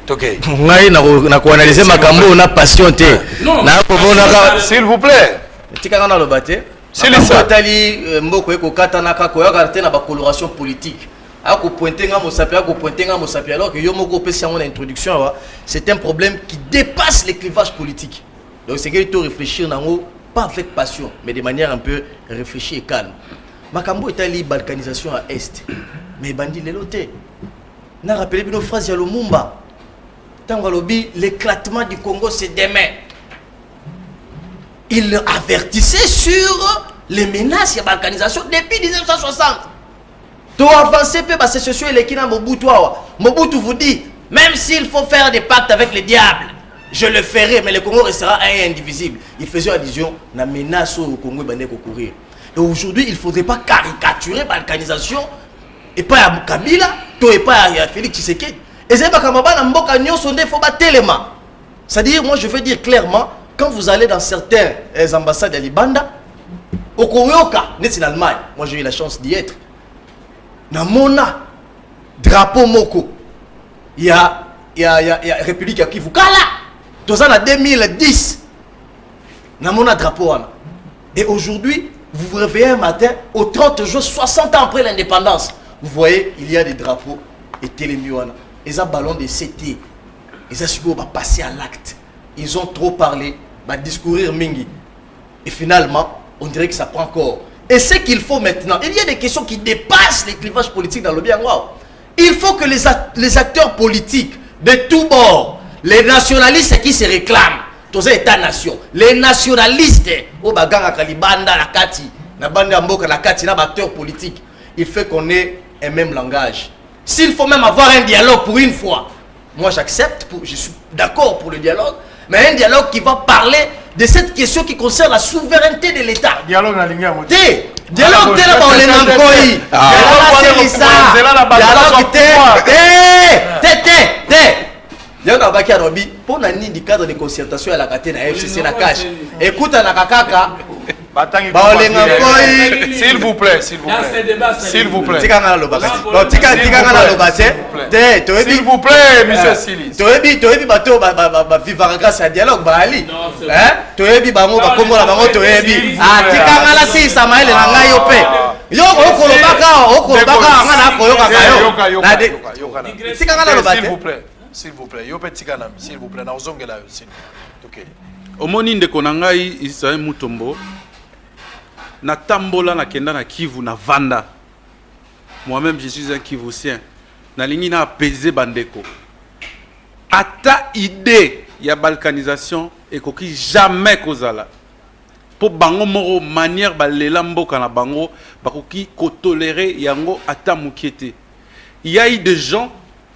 Toké. Ngai na ko analyser makambo na passion te. Na ko bona s'il vous plaît. Tika na lo baté. C'est les Tali mboko eko katanaka ko yakarte na ba coloration politique. Ako pointer nga mosapi ako pointer nga mosapi alors que yo moko pesi en introduction c'est un problème qui dépasse les clivages politiques. Donc c'est qu'il faut réfléchir nango pas avec passion mais de manière un peu réfléchie et calme. Makambo Tali balkanisation à est. Mais bandi leloté. Na rappelé bino phrase ya Lumumba. Tango lobi l'éclatement du Congo c'est demain. Il avertissait sur les menaces de la balkanisation depuis 1960. Tout avancer peut passer sur les qui Mobutu. Mobutu vous dit, même s'il faut faire des pactes avec les diables, je le ferai, mais le Congo restera indivisible. Il faisait allusion à la menace au Congo et courir. Et aujourd'hui, il ne faudrait pas caricaturer la balkanisation et pas à Kabila, et pas à Félix Tshisekedi. Et c'est pas comme il faut battre l'élément. C'est-à-dire, moi je veux dire clairement, quand vous allez dans certaines ambassades à Libanda, au Koyoka, n'est-ce en Allemagne, moi j'ai eu la chance d'y être. Dans mon drapeau Moko, il y a République à Kivukala. Dans en 2010, dans mon drapeau. Et aujourd'hui, vous vous réveillez un matin, au 30 jours, 60 ans après l'indépendance, vous voyez, il y a des drapeaux et télémuana. Ils ont ballon de CT. Ils ont passé à l'acte. Ils ont trop parlé, va discourir mingi. Et finalement, on dirait que ça prend corps. Et ce qu'il faut maintenant, il y a des questions qui dépassent les clivages politiques dans le bien. Il faut que les acteurs politiques de tous bords, les nationalistes qui se réclament, tous les États-nations, les nationalistes, au baganga kalibanda la kati, na banda mboka la kati, na acteurs politiques, il faut qu'on ait un même langage. S'il faut même avoir un dialogue pour une fois, moi j'accepte, je suis d'accord pour le dialogue, mais un dialogue qui va parler de cette question qui concerne la souveraineté de l'État. Dialogue na linga moti. Dialogue tena ba ole nankoi. Dialogue Dialogue na baki arobi pour na nini cadre de concertation à la katena FCC na cash. Écoute na kakaka s'il vous plaît, s'il vous plaît. S'il vous plaît. S'il vous plaît, monsieur Silis. Toyebi bato ba vivre grâce à dialogue ba ali. Hein? Toyebi bango ba kombo la bango toyebi. Ah tikanga la si Samael na ngai yo pe. Yo okolobaka nga na koyoka kayo. Tikanga la s'il vous plaît. S'il vous plaît. Yo pe tikana s'il vous plaît na ozongela yo sin. OK. Omoni ndeko na ngai Israël Mutombo. Na tambola na kenda na Kivu na vanda. Moi-même je suis un Kivusien. Na lingi na apaiser bandeko. Ata idée ya balkanisation ekoki jamais kozala. Po bango moro manière balela mboka na bango bakoki ko tolérer yango ata mukiete. Il y a eu des gens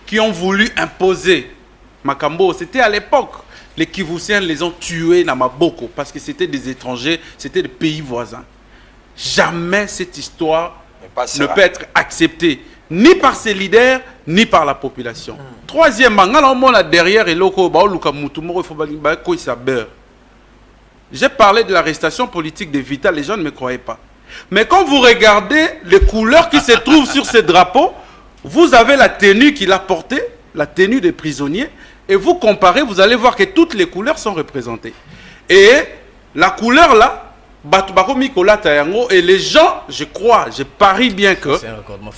qui ont voulu imposer makambo, c'était à l'époque. Les Kivusiens les ont tués dans Maboko parce que c'était des étrangers, c'était des pays voisins. Jamais cette histoire ne peut être acceptée, ni par ses leaders, ni par la population. Troisièmement, derrière j'ai parlé de l'arrestation politique de Vital, les gens ne me croyaient pas. Mais quand vous regardez les couleurs qui se trouvent sur ces drapeaux, vous avez la tenue qu'il a portée, la tenue des prisonniers, et vous comparez, vous allez voir que toutes les couleurs sont représentées. Et la couleur là, et les gens, je crois, je parie bien que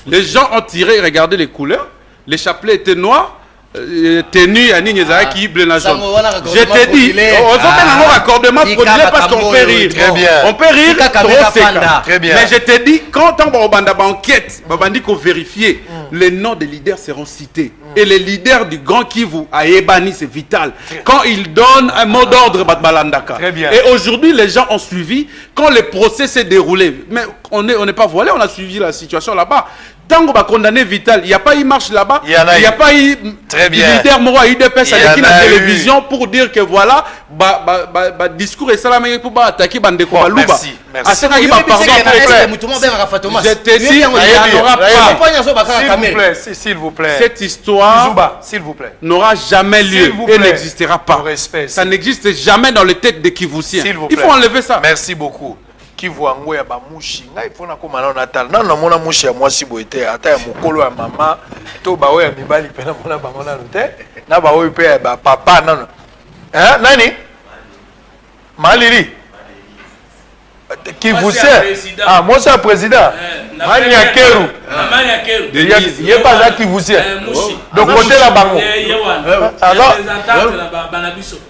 les gens ont tiré, regardez les couleurs, les chapelets étaient noirs, tenue à Nignezara qui bleu na jaune. Sango, wana Je te dis, on a un raccordement frauduleux parce qu'on peut rire. Très bien. On peut rire trop séquent. Très bien. Mais je te dis, quand on va en enquête, on va dire qu'on vérifie, les noms des leaders seront cités. Et les leaders du Grand Kivu à Ebani, c'est vital. Quand ils donnent un mot d'ordre, Balandaka. Très bien. Et aujourd'hui, les gens ont suivi. Quand le procès s'est déroulé, mais on n'est pas voilé, on a suivi la situation là-bas. Tant qu'on va condamner Vital, il n'y a pas eu marche là-bas. Il n'y a pas eu Très bien. leader Moro UDPS avec Il y en la a télévision pour dire que voilà, discours et salamé pour attaquer Bandeko Bon, Balouba. merci, merci. À ce moment-là, pardon, je te dis, il n'y en aura pas. S'il vous plaît. Cette histoire Zuba, s'il vous plaît. n'aura jamais lieu S'il vous et plaît. n'existera pas. Au respect, Ça s'il- n'existe jamais dans les têtes des Kivusiens. S'il vous Il plaît. faut enlever ça. Merci beaucoup. Kivuango ya bamushi ngai fona ko mana natal na na mona mushi ya mwasi boete ata ya mokolo ya mama to ba oya mibali pena mona bango na te na ba oyo pe ba papa nano nani Maliri Kivusien ah moi c'est président Mani ya Keru ye pas là Kivusien donc côté la bango alors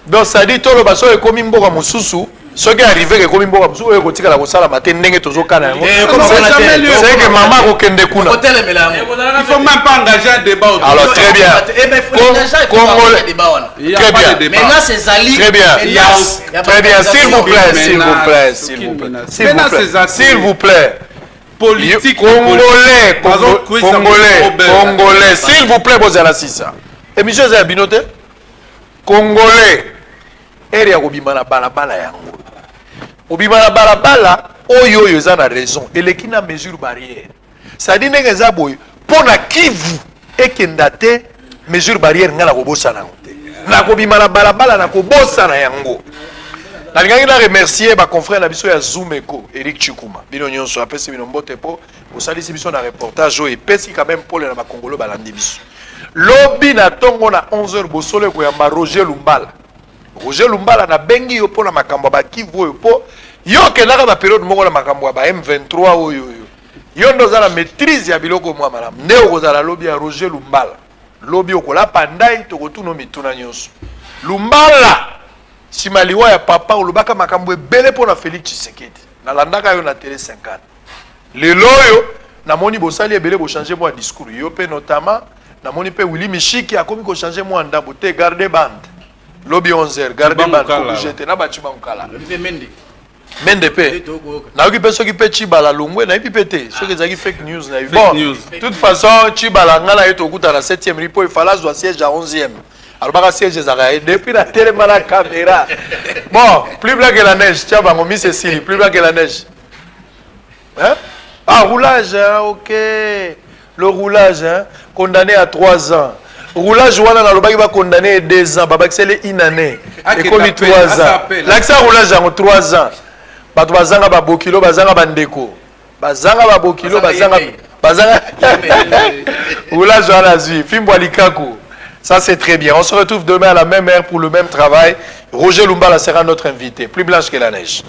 donc ça dit to lo baso e komi mboka mususu ce qui est arrivé que comme mboka mususu oyo kotika la kosala matin ndenge tozokana yango c'est que maman ko kende kuna Il faut même pas engager un débat autour. alors très bien Il n'y a pas de débat. Maintenant, c'est Zali. très bien très bien s'il vous plaît s'il vous plaît S'il s'il vous plaît menace. s'il vous Menace, plaît c'est s'il vous plaît Politique. Congolais Congolais. Congolais s'il vous plaît bozala sisa émission za binote Congolais ere ya kobima na balabala yango obima na balabala oyo oyo eza na raison eleki na mesure barrière c'est-à-dire ndenge eza boye mpo na Kivu ekenda te mesure barrière nga na kobosana yango te na kobima na balabala na kobosana yango nalingangi na remercier baconfrère na biso ya Zoom Eco Eric Chikuma bino nyonso apesi bino mbote mpo osalisi biso na reportage oyo epesi quand même pole na bakongolo balandi biso lobi na ntongo na 11h bosolo ekoyamba Roger Lumbala Roger Lumbala na bengi yo pona makambo ba Kivu oyo po yo kendaka ba période moko na makambo ba M23 oyo yo ndo za na maîtrise ya biloko mwa malamu nde okozala lobi ya Roger Lumbala lobi okola pandai tokotuno mituna nyonso Lumbala simaliwa ya papa olobaka makambo ebele pona Félix Tshisekedi nalandaka yo na télé 50 lelo oyo namoni bosali ebele bo changer moi discours yo pe notamment namoni pe Willy Mishiki akomi ko changer moi ndambo te garder bande lobby 11h garder bande pour jeter na bachi bankala mende pe na oki pe soki pe Chibala Lungwe na ipi pete soki ezaki fake news na bon de toute façon Chibala ngala yeto kuta na 7e ripo il fallait soit siège à 11e alors baka siège ezaka depuis la télé la caméra bon plus blanc que la neige tiens bango mi Cécile plus blanc que la neige hein ah roulage hein, OK le roulage hein, condamné à 3 ans roulage wana na lobaki ba condamné 2 ans babakisele une année et comme 3 ans l'accès roulage en 3 ans bato bazanga ba bokilo bazanga bandeko bazanga ba bokilo bazanga roulage wana zui fimbo likako ça c'est très bien on se retrouve demain à la même heure pour le même travail Roger Lumbala sera notre invité plus blanche que la neige.